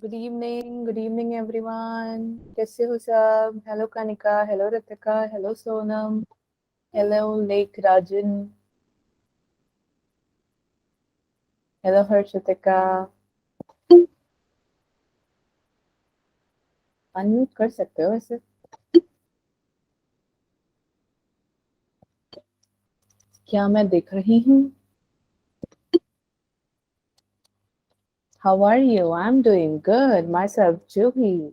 Good evening everyone. कैसे हो सब? Hello Kanika, hello Ritika, hello Sonam, hello लेक राजन, हेलो हर्षितिका। अनम्यूट कर सकते हो वैसे। क्या मैं दिख रही हूँ? How are you? I'm doing good. Myself, Juhi.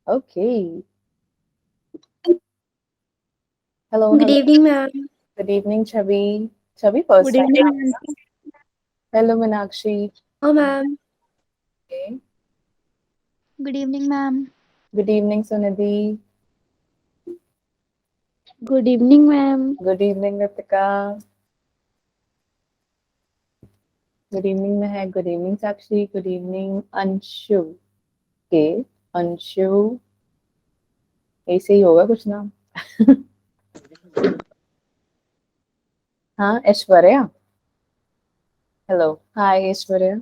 Okay. Hello, Good hello. evening, ma'am. Good evening, Chavi. Chavi, first Good time. evening, ma'am. Hello, Meenakshi. Oh, ma'am. Okay. Good evening, ma'am. Good evening, Sunidhi. Good evening, ma'am. Good evening, Ritika. Good evening में है। Good evening Sakshi. Good evening Anshu के। अंशु ऐसे ही होगा कुछ नाम। हाँ, Aishwarya. Hello, हाय ऐश्वर्या।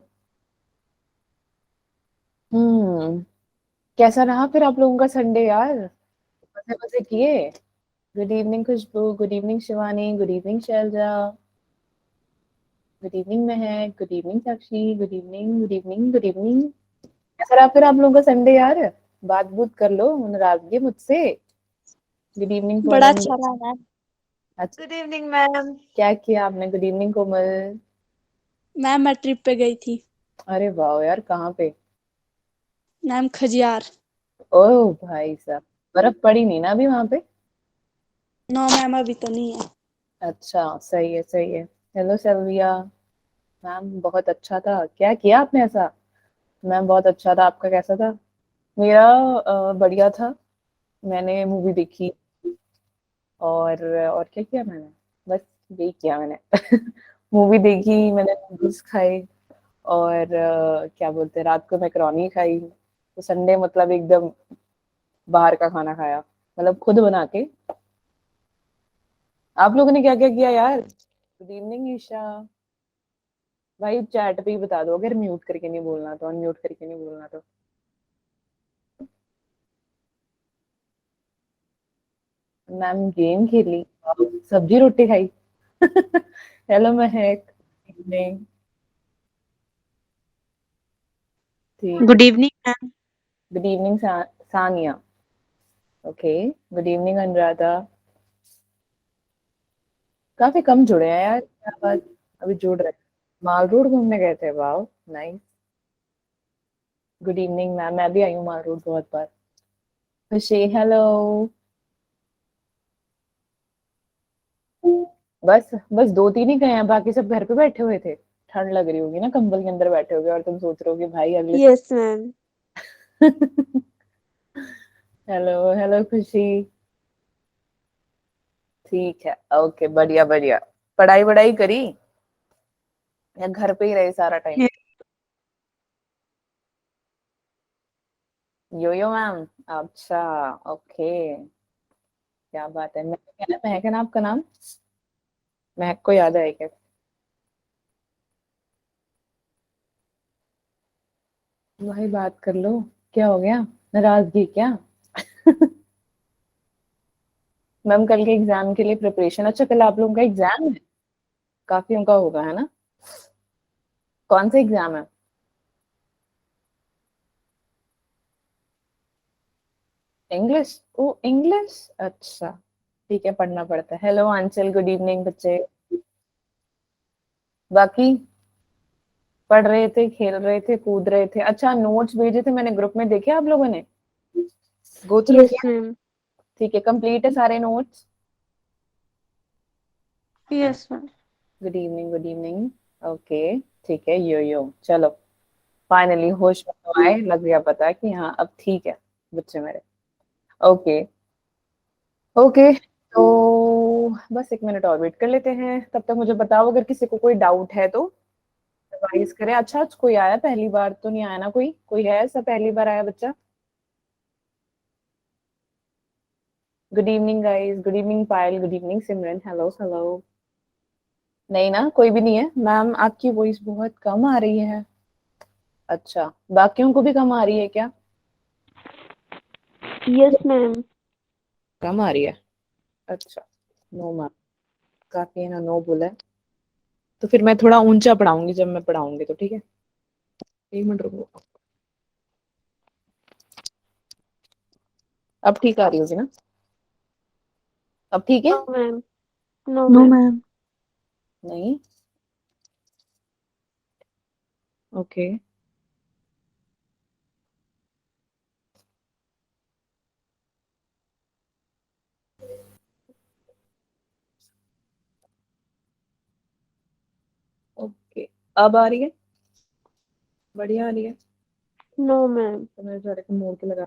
कैसा रहा फिर आप लोगों का संडे यार? मजे मजे किए? Good evening Khushboo. Good evening Shivani. Good evening Shailja. Good evening Mehak. Good evening Sakshi. Good evening, good evening, good evening. कैसा रहा फिर आप लोगों का संडे यार? बात बूत कर लो, नाराजगी मुझसे। गुड इवनिंग बड़ा पूनम। अच्छा रहा, मैम। अच्छा, गुड इवनिंग मैम। क्या किया आपने? गुड इवनिंग कोमल। मैम मैं ट्रिप पे गई थी। अरे वाह यार, कहाँ पे? मैम खजियार। ओह भाई साहब, बर्फ पड़ी नहीं ना अभी वहां पे? नो मैम, अभी तो नहीं है। अच्छा, सही है सही है। हेलो सेल्विया। मैम बहुत अच्छा था। क्या किया आपने ऐसा? मैम बहुत अच्छा था। आपका कैसा था? मेरा बढ़िया था। मैंने मूवी देखी। और क्या किया मैंने? बस यही किया मैंने। मूवी देखी, मैंने नूडल्स खाए। और क्या बोलते हैं, रात को मैकरोनी खाई। तो संडे मतलब एकदम बाहर का खाना खाया, मतलब खुद बना के। आप लोगों ने क्या क्या किया यार? Good evening Isha. भाई चैट पे ही बता दो, अगर म्यूट करके नहीं बोलना तो, अनम्यूट करके नहीं बोलना तो। मैम गेम खेली, सब्जी रोटी खाई। हेलो महक। इवनिंग। ठीक है। Good evening ma'am. Good evening Sania. Okay. Good evening Anuradha. काफी कम जुड़े हैं यार, क्या बात। अभी जुड़ रहे। माल रोड घूमने गए थे, वाह। नाइस। गुड इवनिंग मैम, मैं भी आई हूँ माल रोड बहुत बार। खुशी हेलो। बस दो तीन ही गए हैं, बाकी सब घर पे बैठे हुए थे। ठंड लग रही होगी ना, कंबल के अंदर बैठे होगे और तुम सोच रहे हो कि भाई अगले यस मैम। हेलो हेलो खुशी। ठीक है, ओके, बढ़िया बढ़िया। पढ़ाई वढ़ाई करी या घर पे ही रहे सारा टाइम? यो यो मैम। अच्छा। ओके। क्या बात है। महक है ना आपका नाम? महक को याद है क्या? भाई बात कर लो। क्या हो गया? नाराजगी क्या? मैम कल के एग्जाम के लिए प्रिपरेशन। अच्छा, कल आप लोगों का एग्जाम है? काफी उनका होगा है ना? कौन सा एग्जाम है? इंग्लिश। ओ इंग्लिश, अच्छा। ठीक है, पढ़ना पड़ता है। हेलो आंचल, गुड इवनिंग बच्चे। बाकी पढ़ रहे थे, खेल रहे थे, कूद रहे थे। अच्छा, नोट्स भेजे थे मैंने ग्रुप में, देखे आप लोगों ने? गो थ्रू यस किया? मैम। ठीक है, कंप्लीट है सारे notes? Yes ma'am. Good evening, good evening. Okay. ठीक है, यो चलो। फाइनली होश में तो आए, लग गया पता कि हाँ अब ठीक है बच्चे मेरे। ओके। ओके। तो बस एक मिनट और वेट कर लेते हैं, तब तक मुझे बताओ अगर किसी को कोई डाउट है तो रिवाइज करें। अच्छा, आज कोई आया? पहली बार तो नहीं आया ना? कोई कोई है ऐसा पहली बार आया बच्चा? Good evening guys. Good evening Payal. Good evening Simran. Hello hello. नहीं ना, कोई भी नहीं है। मैम आपकी वॉइस बहुत कम आ रही है। अच्छा, बाकियों को भी कम आ रही है क्या? Yes ma'am. कम आ रही है। अच्छा, नो मैम, काफी है ना, नो बोला है। तो फिर मैं थोड़ा ऊंचा पढ़ाऊंगी जब मैं पढ़ाऊंगी, तो ठीक है। एक मिनट रुको। अब ठीक आ रही होगी ना? अब ठीक है? No ma'am. No no ma'am. Ma'am. नहीं। ओके। ओके, अब आ रही है? बढ़िया आ रही है? No ma'am. तो मैं सारे को मोड़ के लगा,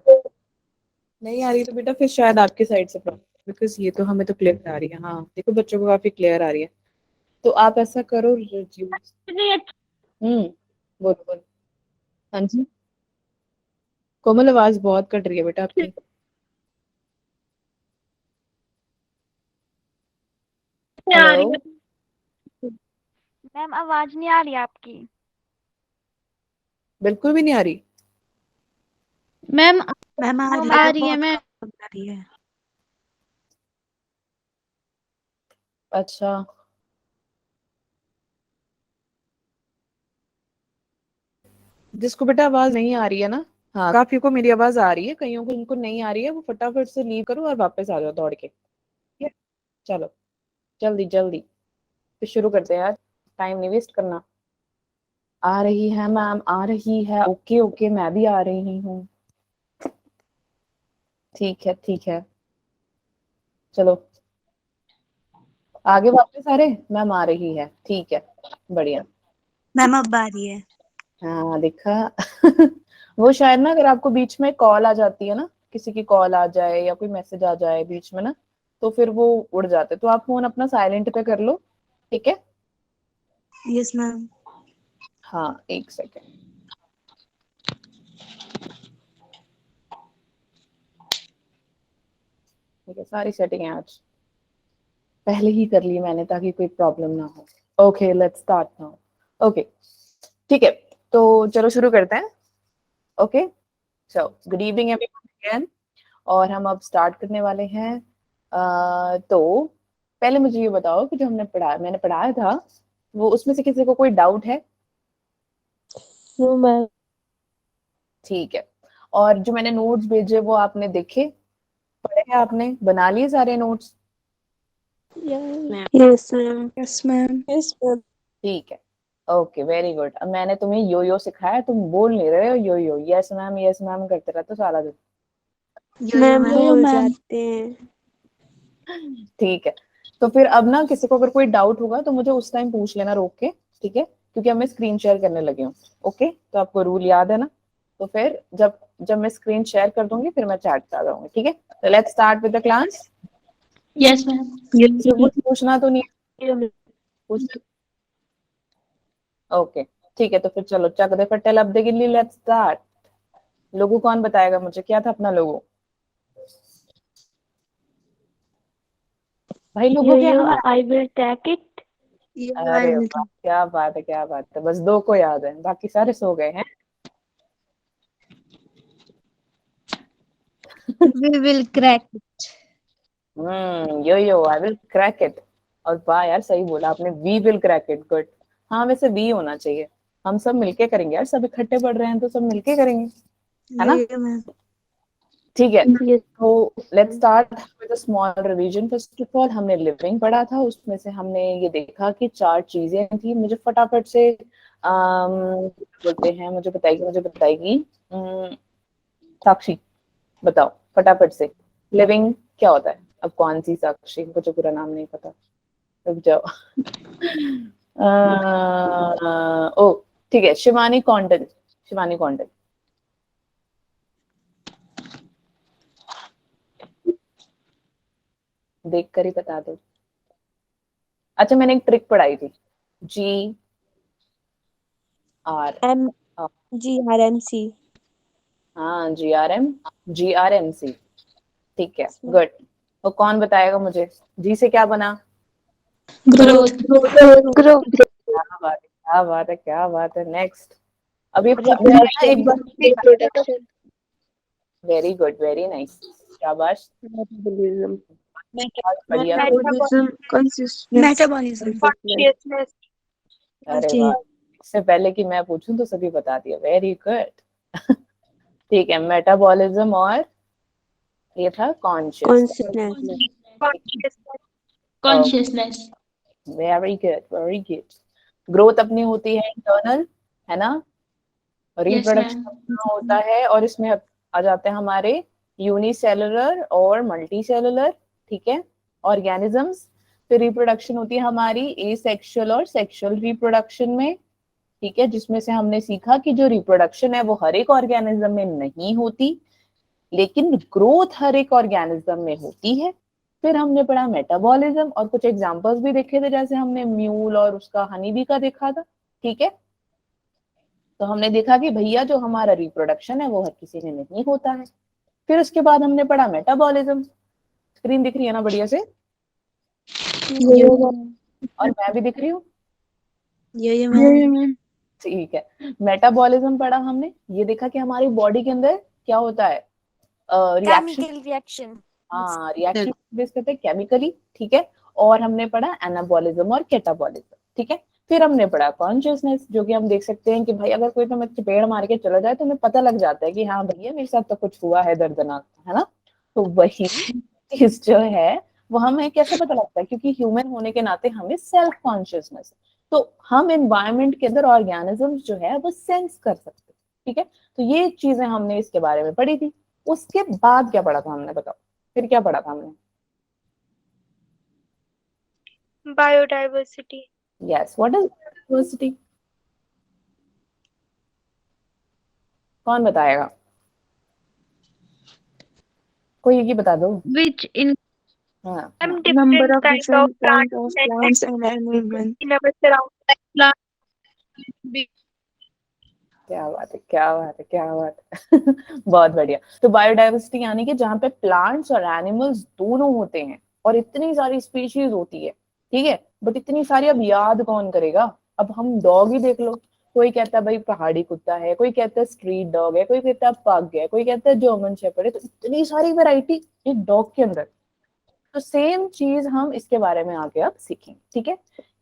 नहीं आ रही तो बेटा फिर शायद आपकी साइड से प्रॉब्लम, बिकॉज ये तो हमें तो क्लियर आ रही है। हाँ देखो, बच्चों को काफी क्लियर आ रही है। तो आप ऐसा करो, बोलो बोलो। हाँ जी, कोमल आवाज बहुत कट रही है बेटा आपकी। आ रही हेलो। है। मैम आवाज नहीं आ रही आपकी। बिल्कुल भी नहीं आ रही? मैम मैम आ नो रही मैम। है, आ रही है बहुत मैम। कम आ रही है। अच्छा, जिसको बेटा आवाज नहीं आ रही है ना, हाँ काफी को मेरी आवाज आ रही है, कईयों को उनको नहीं आ रही है, वो फटाफट से लीव करो और वापस आ जाओ दौड़ के, ठीक है? चलो, जल्दी जल्दी, फिर शुरू करते हैं यार, टाइम नहीं वेस्ट करना। आ रही है मैम, आ रही है, ओके ओके, मैं भी आ रही हूँ। ठीक है ठीक है, चलो आगे वापस आ रहे। मैम आ रही है, ठीक है, बढ़िया। मैम अब आ रही है। हाँ देखा। वो शायद ना, अगर आपको बीच में कॉल आ जाती है ना, किसी की कॉल आ जाए या कोई मैसेज आ जाए बीच में ना, तो फिर वो उड़ जाते, तो आप फोन अपना साइलेंट पे कर लो, ठीक है? Yes ma'am. हाँ, एक सेकेंड। ठीक है, सारी सेटिंग है आज पहले ही कर ली मैंने, ताकि कोई प्रॉब्लम ना हो। Okay, let's start now. Okay, ठीक है, तो चलो शुरू करते हैं। Okay, so good evening everyone again, और हम अब स्टार्ट करने वाले हैं। तो पहले मुझे ये बताओ कि जो मैंने पढ़ाया था, वो उसमें से किसी को कोई डाउट है? No ma'am. ठीक है। और जो मैंने नोट्स भेजे वो आपने देखे, पढ़े हैं आपने, बना लिए सारे notes? Yes ma'am. Yes ma'am. Yes ma'am. ठीक है, ओके वेरी गुड। अब मैंने तुम्हें यो यो सिखाया, तुम बोल नहीं रहे हो यो यो, यस मैम करते रहते हो सारा दिन। यो यो मैम मैम। भूल जाते हैं। ठीक है, तो फिर अब ना किसी को अगर कोई डाउट होगा तो मुझे उस टाइम पूछ लेना रोक के, ठीक है? क्योंकि अब मैं स्क्रीन शेयर करने लगी हूँ। ओके, तो आपको रूल याद है ना? तो फिर जब जब मैं स्क्रीन शेयर कर दूंगी फिर मैं चैट पे आ जाऊंगी, ठीक है? तो let's start with the class. Yes ma'am. किसी को कुछ पूछना तो नहीं है? पूछना? ओके, ठीक है, तो फिर चलो चक दे फट्टे लब दे गिल्ली, लेट्स स्टार्ट। लोगो कौन बताएगा मुझे, क्या था अपना लोगो? भाई लोगो क्या यो है? I will take it. Yo I अरे विल वाह, क्या बात है क्या बात है, बस दो को याद है, बाकी सारे सो गए हैं। We will crack. Yo yo I will crack it. और वाह यार, सही बोला आपने, we will crack it, good. हाँ वैसे वी होना चाहिए, हम सब मिलके करेंगे यार, सब इकट्ठे पढ़ रहे हैं तो सब मिलके करेंगे, है यो ना? यो मैम। ठीक है, यस। तो let's start with a small revision. First of all हमने लिविंग पढ़ा था, उसमें से हमने ये देखा कि चार चीजें थी। मुझे फटाफट से बोलते हैं, मुझे बताएगी साक्षी, बताओ फटाफट से, लिविंग क्या होता है? अब कौन सी साक्षी, मुझे पूरा नाम नहीं पता, रुक जाओ। ओ ठीक है, शिवानी कौंडल। शिवानी कौंडल, देख कर ही बता दो। अच्छा, मैंने एक ट्रिक पढ़ाई थी, G R, M G R M C. हाँ GRM, ठीक है, गुड। तो कौन बताएगा मुझे, जी से क्या बना? ग्रोथ। क्या बात है क्या बात है क्या बात है, नेक्स्ट। अब ये एक बार reproduction, very good, very nice, शाबाश, मेटाबॉलिज्म, बहुत बढ़िया। मेटाबॉलिज्म, कंसिस्टेंस, मेटाबॉलिज्म, कॉन्शियसनेस, अरे वाह, इससे पहले कि मैं पूछूं तो सभी बता दिया, वेरी गुड। ठीक है, मेटाबॉलिज्म और ये था conscious, consciousness, very good, very good. Growth अपनी होती है इंटरनल, है ना, रिप्रोडक्शन अपना होता है, और इसमें आ जाते हैं हमारे यूनिसेलुलर और मल्टी सेलुलर, ठीक है, ऑर्गेनिजम्स। फिर रिप्रोडक्शन होती है हमारी एसेक्सुअल और सेक्सुअल रिप्रोडक्शन में, ठीक है, जिसमें से हमने सीखा कि जो रिप्रोडक्शन है वो हर एक ऑर्गेनिज्म में नहीं होती, लेकिन ग्रोथ हर एक ऑर्गेनिज्म में होती है। फिर हमने पढ़ा मेटाबॉलिज्म और कुछ एग्जांपल्स भी देखे थे, जैसे हमने म्यूल और उसका हनी बी का देखा था, ठीक है। तो हमने देखा कि भैया जो हमारा रिप्रोडक्शन है वो हर किसी में नहीं होता है। फिर उसके बाद हमने पढ़ा मेटाबॉलिज्म, स्क्रीन दिख रही है ना बढ़िया से, और मैं भी दिख रही हूँ, ये मैम, ठीक है। मेटाबॉलिज्म पढ़ा हमने, ये देखा कि हमारी बॉडी के अंदर क्या होता है, रिएक्शन, केमिकल रिएक्शन। हाँ रिएक्शन बेस करते हैं केमिकली, ठीक है। और हमने पढ़ा एनाबॉलिज्म और कैटाबॉलिज्म, ठीक है। फिर हमने पढ़ा कॉन्शियसनेस, जो कि हम देख सकते हैं कि भाई अगर कोई तो मैं चपेड़ मार के चला जाए तो हमें पता लग जाता है कि हाँ भैया मेरे साथ तो कुछ हुआ है दर्दनाक, है ना। तो वही चीज जो है वो हमें कैसे पता लगता है, क्योंकि ह्यूमन होने के नाते हमें सेल्फ कॉन्शियसनेस, तो हम एनवायरनमेंट के अंदर ऑर्गेनिजम्स जो है वो सेंस कर सकते हैं, ठीक है। तो ये चीजें हमने इसके बारे में पढ़ी थी। उसके बाद क्या पढ़ा था हमने, बताओ फिर क्या पढ़ा था हमने। Biodiversity, yes, what is diversity, कौन बताएगा, कोई एक ही बता दो। which in हाँ हाँ, number of different kinds of plants and animals in our surroundings. क्या बात है, क्या बात है, क्या बात है। बहुत बढ़िया। तो बायोडाइवर्सिटी यानी कि जहाँ पे प्लांट्स और एनिमल्स दोनों होते हैं, और इतनी सारी स्पीशीज होती है, ठीक है। बट इतनी सारी अब याद कौन करेगा। अब हम डॉग ही देख लो, कोई कहता है भाई पहाड़ी कुत्ता है, कोई कहता है स्ट्रीट डॉग है, कोई कहता है पग है, कोई कहता है जर्मन शेफर्ड है, तो इतनी सारी वैरायटी एक डॉग के अंदर। तो सेम चीज हम इसके बारे में आगे अब सीखेंगे, ठीक है।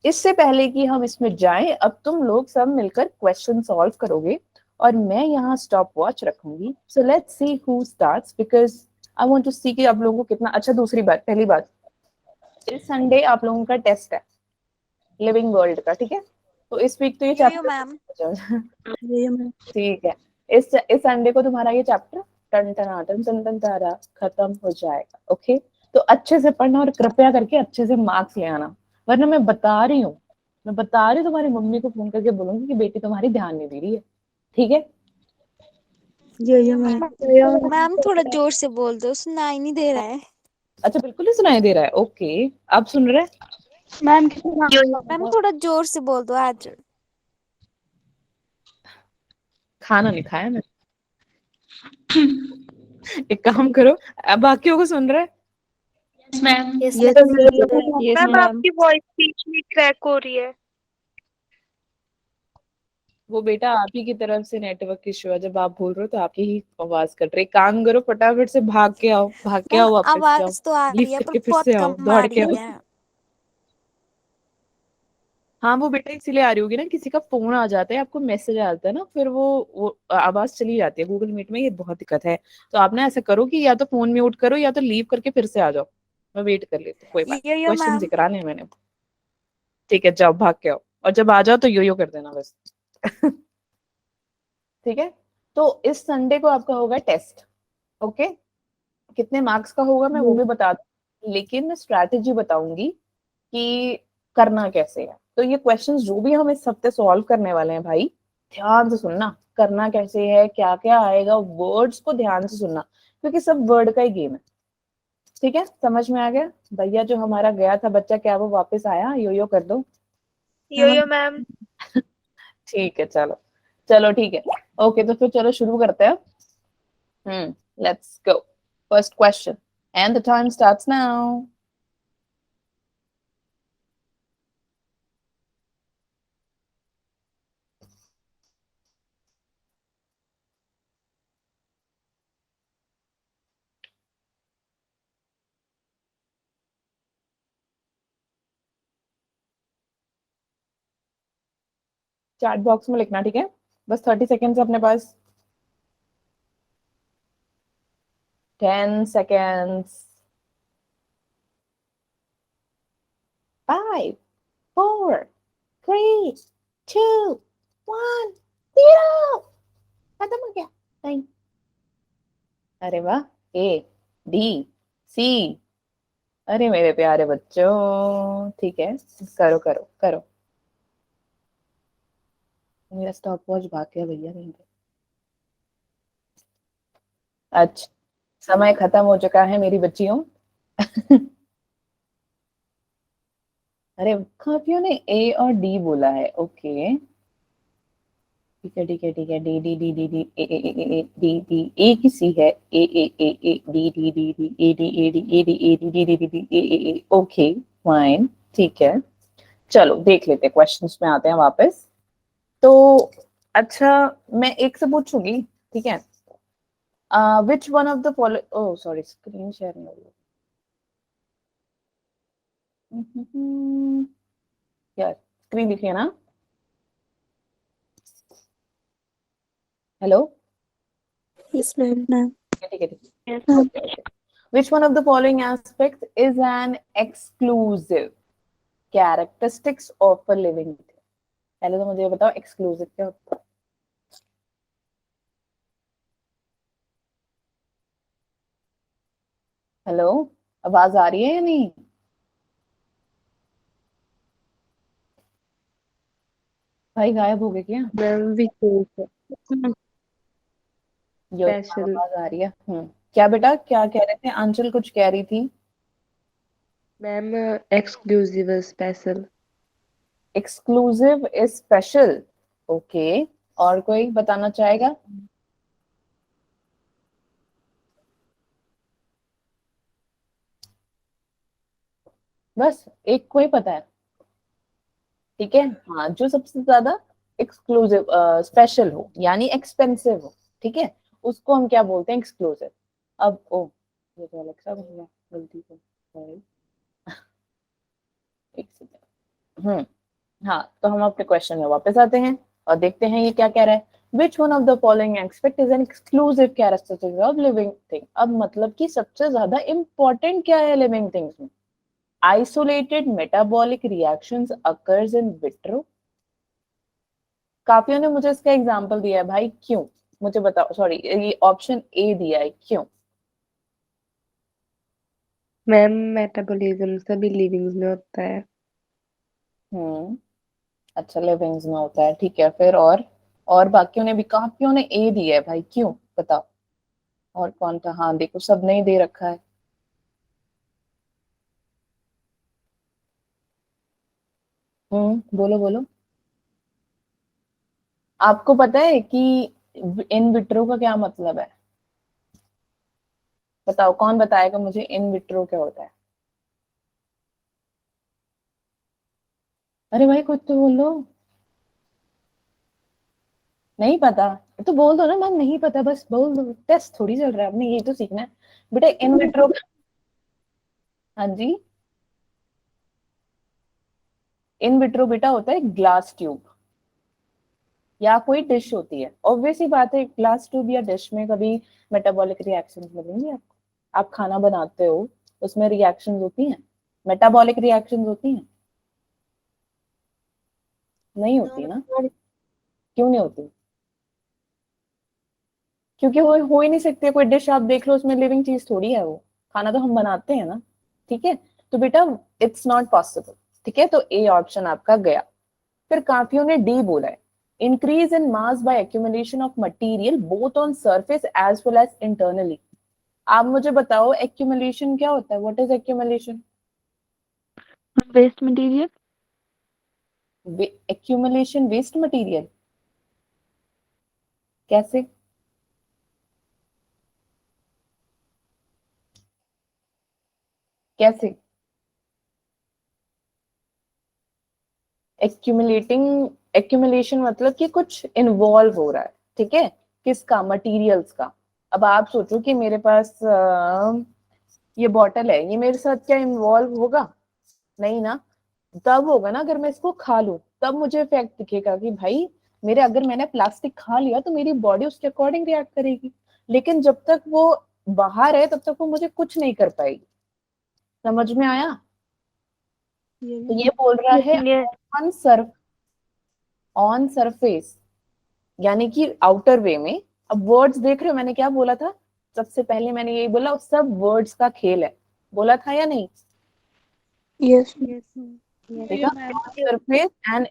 इससे पहले कि हम इसमें जाएं, अब तुम लोग सब मिलकर क्वेश्चन सॉल्व करोगे, और मैं यहाँ स्टॉप वॉच रखूंगी। So let's see who starts, because I want to see कि आप लोगों को कितना अच्छा। दूसरी बात, पहली बात, इस संडे आप लोगों का टेस्ट है लिविंग वर्ल्ड का, ठीक है। तो इस वीक तो ये यो चैप्टर, मैम, ठीक है, इस संडे को तुम्हारा ये चैप्टर टन टन टन टन टन तारा खत्म हो जाएगा, ओके। तो अच्छे से पढ़ना और कृपया करके अच्छे से मार्क्स ले आना, वरना मैं बता रही हूँ, मैं बता रही हूँ, तुम्हारी मम्मी को फोन करके बोलूंगी कि बेटी तुम्हारी ध्यान नहीं दे रही है, ठीक है। ये मैम, मैम थोड़ा जोर से बोल दो, सुनाई नहीं दे रहा है। अच्छा बिल्कुल नहीं सुनाई दे रहा है, ओके। अब सुन रहे हैं? मैम मैम थोड़ा जोर से बोल दो आज। खाना नहीं खाया मैं। एक काम करो, अब बाकियों को सुन रहे हैं? yes मैम, यस ये yes मैम। मैम, आपकी वॉइस बीच में क्रैक हो रही है। वो बेटा आप ही की तरफ से नेटवर्क इशू है, जब आप बोल रहे हो तो आपकी ही आवाज कट रही। काम करो फटाफट से, भाग के आओ, भाग के मैम आओ, वापस जाओ, आवाज तो आ रही लीव है पर करके फिर बहुत से आओ, कम आ दौड़ के रही आओ। है। हाँ वो बेटा इसीलिए आ रही होगी ना, किसी का फोन आ जाता है, आपको मैसेज आ जाता है ना, फिर वो आवाज चली जाती है। गूगल मीट में ये बहुत दिक्कत है। तो आप ना ऐसा करो कि या तो फोन म्यूट करो या तो लीव करके फिर से आ जाओ, मैं वेट कर लेती हूँ, कोई बात नहीं, यो क्वेश्चन मैम। कराने हैं मैंने। ठीक है, जाओ भाग के आओ, और जब आ जाओ तो यो कर देना बस। ठीक है। तो इस संडे को आपका होगा टेस्ट, ओके। कितने मार्क्स का होगा मैं वो भी बता दूं, लेकिन मैं स्ट्रैटेजी बताऊंगी कि करना कैसे है। तो ये क्वेश्चंस जो भी हम इस हफ्ते सॉल्व करने वाले हैं भाई, ध्यान से सुनना, करना कैसे है, क्या क्या आएगा, वर्ड्स को ध्यान से सुनना, क्योंकि सब वर्ड का ही गेम है, ठीक है। समझ में आ गया भैया, जो हमारा गया था बच्चा, क्या वो वापस आया, यो कर दो। यो मैम, ठीक है, चलो चलो ठीक है, ओके। तो फिर चलो शुरू करते हैं। Let's go, first question, and the time starts now. Chat box में लिखना, ठीक है? बस 30 सेकेंड्स अपने पास। 10 seconds. 5, 4, 3, 2, 1, 0। खत्म हो गया टाइम। अरे वाह, ए डी सी। अरे मेरे प्यारे बच्चों, ठीक है, करो करो करो। मेरा स्टॉप वॉच भाग गया भैया कहीं पे। अच्छा, समय खत्म हो चुका है मेरी बच्चियों। अरे काफियों ने ए और डी बोला है, ओके ठीक है ठीक है ठीक है। D D D D D A A A A D D, A की सी है, A A A A D D D D A D A D A D A D D D D D A A A, okay fine ठीक है। चलो देख लेते हैं, questions में आते हैं वापस। तो अच्छा, मैं एक से पूछूंगी, ठीक है? Which one of the follow, oh sorry, screen share नहीं हो रही यार, स्क्रीन दिखिए ना। Hello, Yes, ma'am. Ma'am. ठीक है ठीक है। Yes. Okay. Which one of the following aspects is an exclusive characteristics of a living thing? पहले तो मुझे ये बताओ एक्सक्लूसिव क्या होता है? हेलो, आवाज आ रही है या नहीं? भाई गायब हो गए क्या? मैम विशेष यो, स्पेशल आवाज आ रही है। क्या बेटा, क्या कह रहे थे? आंचल कुछ कह रही थी। Ma'am exclusive special exclusive is special, okay. और कोई बताना चाहेगा? बस एक कोई पता है, ठीक है? हाँ, जो सबसे ज्यादा एक्सक्लूसिव स्पेशल हो, यानी एक्सपेंसिव हो, ठीक है, उसको हम क्या बोलते हैं? एक्सक्लूसिव। अब ओ, ये तो अलेक्सा बन गया गलती से, सॉरी। एक सेकंड। हाँ, तो हम अपने क्वेश्चन में वापस आते हैं और देखते हैं ये क्या कह रहा है। Which one of the following aspect is an exclusive characteristic of living thing? अब मतलब कि सबसे ज्यादा इंपॉर्टेंट क्या है लिविंग थिंग्स में? Isolated metabolic reactions occurs in vitro. काफियों ने मुझे इसका एग्जांपल दिया है भाई, क्यों? मुझे बताओ, सॉरी ये ऑप्शन ए दिया है, क्यों? मैम मेटाबॉलिज्म सभी लिविंग्स में होता है। अच्छा, लिविंग्स में होता है, ठीक है। फिर और बाकियों ने भी, काफियों ने ए दिया है भाई, क्यों बताओ? और कौन था? हाँ देखो, सब ने ही दे रखा है। बोलो बोलो। आपको पता है कि इन विट्रो का क्या मतलब है? बताओ, कौन बताएगा मुझे इन विट्रो क्या होता है? अरे भाई कुछ तो बोलो। नहीं पता तो बोल दो ना मैम, नहीं पता बस बोल दो, टेस्ट थोड़ी चल रहा है, आपने ये तो सीखना है बेटा। इन विट्रो, हाँ जी, इन विट्रो बेटा होता है ग्लास ट्यूब या कोई डिश होती है। ऑब्वियस ही बात है, ग्लास ट्यूब या डिश में कभी मेटाबॉलिक रिएक्शंस मिलेंगे आपको। आप खाना बनाते हो, उसमें रिएक्शंस होती हैं, मेटाबॉलिक रिएक्शंस होती हैं? नहीं होती ना? क्यों नहीं होती? क्योंकि हो ही नहीं सकती। कोई डिश आप देख लो, उसमें लिविंग चीज थोड़ी है वो, खाना तो हम बनाते हैं ना, ठीक है? तो बेटा इट्स नॉट पॉसिबल, ठीक है? तो ए ऑप्शन आपका गया। फिर काफियों ने डी बोला है, increase in mass by accumulation of material both on surface as well as internally. आप मुझे बताओ एक्यूमुलेशन क्या होता है? What is accumulation? Waste material. Accumulation waste material कैसे? कैसे एक्यूमुलेशन मतलब कि कुछ इन्वॉल्व हो रहा है, ठीक है? किसका? मटेरियल्स का। अब आप सोचो कि मेरे पास ये बॉटल है, ये मेरे साथ क्या इन्वॉल्व होगा? नहीं ना। तब होगा ना अगर मैं इसको खा लूं, तब मुझे इफेक्ट दिखेगा कि भाई मेरे, अगर मैंने प्लास्टिक खा लिया तो मेरी बॉडी उसके अकॉर्डिंग रिएक्ट करेगी। लेकिन जब तक वो बाहर है तब तक वो मुझे कुछ नहीं कर पाएगी। समझ में आया? तो ये बोल रहा है ऑन सर्फ, ऑन सरफेस यानी कि आउटर वे में। अब वर्ड्स देख रहे हो मैंने क्या बोला था? सबसे पहले मैंने यही बोला सब वर्ड्स का खेल है, बोला था या नहीं? Yes. देखा, सरफेस एंड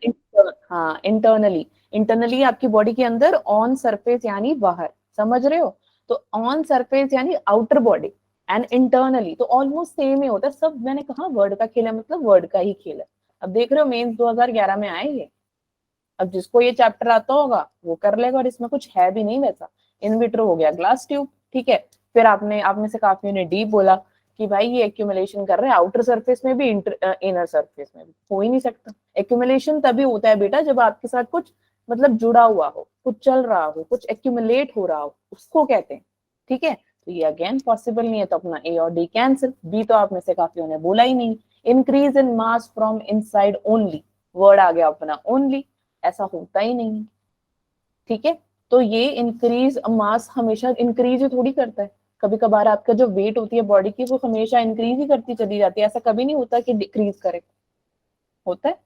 हाँ इंटरनली, इंटरनली आपकी बॉडी के अंदर, ऑन सरफेस यानी बाहर, समझ रहे हो? तो ऑन सरफेस यानी आउटर बॉडी, एंड इंटरनली तो ऑलमोस्ट सेम ही होता है सब। मैंने कहा वर्ड का खेल है, मतलब वर्ड का ही खेल है। अब देख रहे हो मेंस 2011 में आए ये। अब जिसको ये चैप्टर आता होगा वो कर लेगा, और इसमें कुछ है भी नहीं वैसा। इन विट्रो हो गया ग्लास ट्यूब, ठीक है। फिर आपने, आप में से काफी ने डी बोला कि भाई ये एक्यूमुलेशन कर रहे हैं आउटर सरफेस में भी, इनर सरफेस में भी। हो ही नहीं सकता। एक्यूमुलेशन तभी होता है बेटा जब आपके साथ कुछ मतलब जुड़ा हुआ हो, कुछ चल रहा हो, कुछ एक्यूमुलेट हो रहा हो, उसको कहते हैं, ठीक है। तो ये अगेन पॉसिबल नहीं है, तो अपना ए और डी कैंसिल। बी तो आप में से काफियों ने बोला ही नहीं। Increase in mass from inside only, word आ गया अपना ओनली, ऐसा होता ही नहीं, ठीक है। तो ये इंक्रीज मास हमेशा इंक्रीज ही थोड़ी करता है। कभी कभार आपका जो वेट होती है बॉडी की वो हमेशा इंक्रीज ही करती चली जाती है, ऐसा कभी नहीं होता कि डिक्रीज करे। होता है?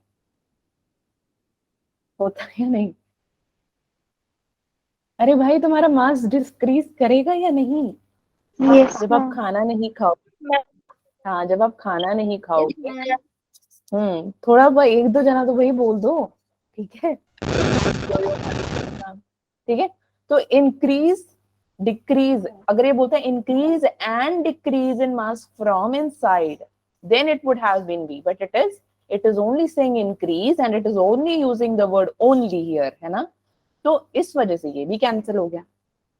होता है या नहीं? अरे भाई तुम्हारा मास डिक्रीज करेगा या नहीं जब आप खाना नहीं खाओ? हाँ, जब आप खाना नहीं खाओगे। थोड़ा भाई एक दो जना तो वही बोल दो, ठीक है। ठीक है। तो इंक्रीज डिक्रीज, अगर ये बोलता है increase and decrease in mass from inside, then it would have been B, but it is only saying increase and it is only using the word only here, है ना। तो इस वजह से ये भी कैंसिल हो गया।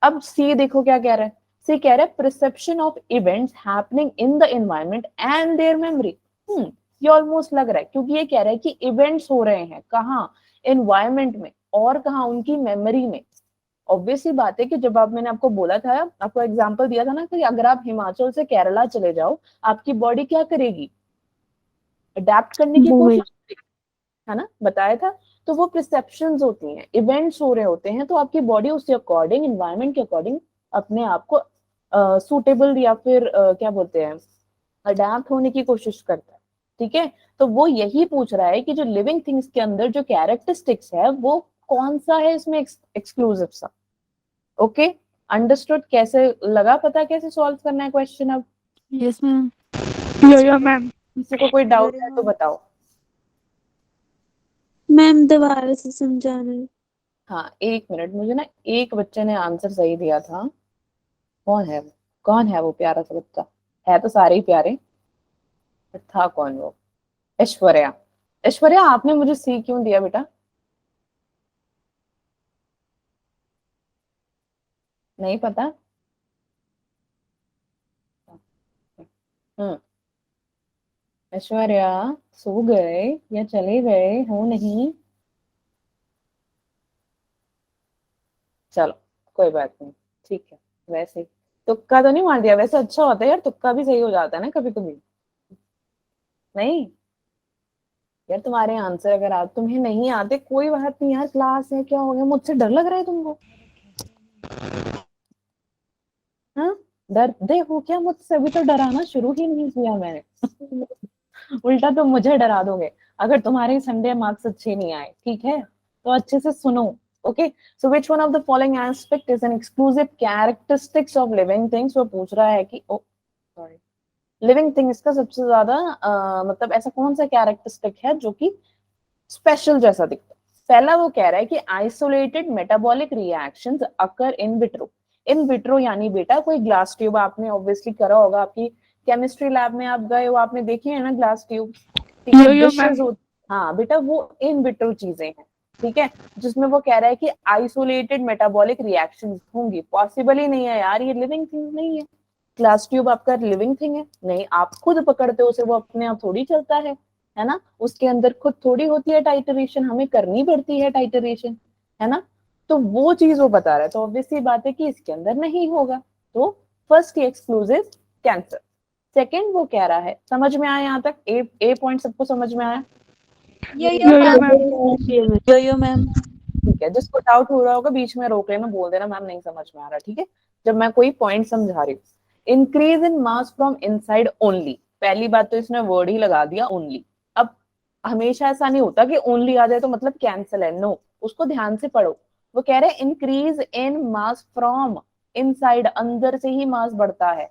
अब सी देखो क्या कह रहा है। सी कह रहा है perception of events happening in the environment and there memory. ये ऑलमोस्ट लग रहा है, क्योंकि ये कह रहा है कि इवेंट्स हो रहे हैं कहाँ, एनवायरनमेंट में, और कहाँ, उनकी मेमोरी में। ऑब्वियसली बात है कि जब आप, मैंने आपको बोला था, आपको एग्जांपल दिया था ना कि अगर आप हिमाचल से केरला चले जाओ, आपकी बॉडी क्या करेगी? अडेप्ट करने की कोशिश करेगी, है ना, बताया था। तो वो परसेप्शंस होती हैं, इवेंट्स हो रहे होते हैं, तो आपकी बॉडी उसके अकॉर्डिंग, एनवायरनमेंट के अकॉर्डिंग अपने आप को सूटेबल या फिर क्या बोलते हैं, अडेप्ट होने की कोशिश करता है, ठीक है। तो वो यही पूछ रहा है कि जो लिविंग थिंग्स के अंदर जो कैरेक्टरिस्टिक्स है वो कौन सा है इसमें एक्सक्लूसिव सा। Okay, understood? कैसे लगा पता कैसे सॉल्व करना है क्वेश्चन? अब यस मैम। Yo ma'am. किसी को कोई डाउट है तो बताओ। मैम दोबारा से समझाना। हाँ एक मिनट, मुझे ना एक बच्चे ने आंसर सही दिया था। कौन है वो? कौन है वो प्यारा सा बच्चा? है तो सारे ही प्यारे, था कौन वो? ऐश्वर्या। ऐश्वर्या आपने मुझे सी क्यों दिया बेटा? नहीं पता? हम्म। ऐश्वर्या सो गए या चले गए हो? नहीं, चलो कोई बात नहीं, ठीक है। वैसे तुक्का तो नहीं मार दिया? वैसे अच्छा होता है यार, तुक्का भी सही हो जाता है ना कभी कभी। नहीं यार, तुम्हारे आंसर अगर आप, तुम्हें नहीं आते कोई बात नहीं यार, क्लास है, क्या हो गया, मुझसे डर लग रहा है तुमको? हाँ, डर दे हो क्या मुझसे? अभी तो डराना शुरू ही नहीं किया मैंने। उल्टा तुम मुझे डरा दोगे अगर तुम्हारे संडे मार्क्स अच्छे नहीं आए, ठीक है। तो अच्छे से सुनो। Okay, so which one of the following aspect is an exclusive characteristics of living things. वो पूछ रहा है कि सॉरी, लिविंग थिंग्स का सबसे ज्यादा मतलब ऐसा कौन सा कैरेक्टरिस्टिक है जो कि स्पेशल जैसा दिखता है? पहला वो कह रहा है कि isolated metabolic reactions occur in vitro. In vitro यानी बेटा कोई ग्लास ट्यूब, आपने ऑब्वियसली करा होगा, आपकी केमिस्ट्री लैब में आप गए हो, आपने देखे है ना ग्लास ट्यूब, ठीक है, डिशेस हो। हाँ बेटा, वो इन विट्रो चीजें हैं, ठीक है, जिसमें वो कह रहा है कि आइसोलेटेड मेटाबॉलिक रिएक्शंस होंगी। पॉसिबल ही नहीं है यार, ये लिविंग थिंग नहीं है। ग्लास ट्यूब आपका लिविंग थिंग है? नहीं, आप खुद पकड़ते हो उसे, वो अपने आप थोड़ी चलता है ना। उसके अंदर खुद थोड़ी होती है टाइटरेशन, हमें करनी पड़ती है टाइटरेशन, है ना। तो वो चीज वो बता रहा है, तो ऑब्वियसली बात है कि इसके अंदर नहीं होगा। तो फर्स्ट ही एक्सक्लूसिव कैंसर। सेकंड वो कह रहा है, समझ में आया यहाँ तक? ए पॉइंट सबको समझ में आया? यो यो मैम। ठीक है, जिसको डाउट हो रहा होगा बीच में रोक लेना, बोल देना मैम नहीं समझ में आ रहा, ठीक है, जब मैं कोई पॉइंट समझा रही हूँ। Increase in mass from inside only, पहली बात तो इसने वर्ड ही लगा दिया ओनली। अब हमेशा ऐसा नहीं होता कि ओनली आ जाए तो मतलब कैंसिल है, नो, उसको ध्यान से पढ़ो। वो कह रहे हैं increase in mass from inside, अंदर से ही मास बढ़ता है,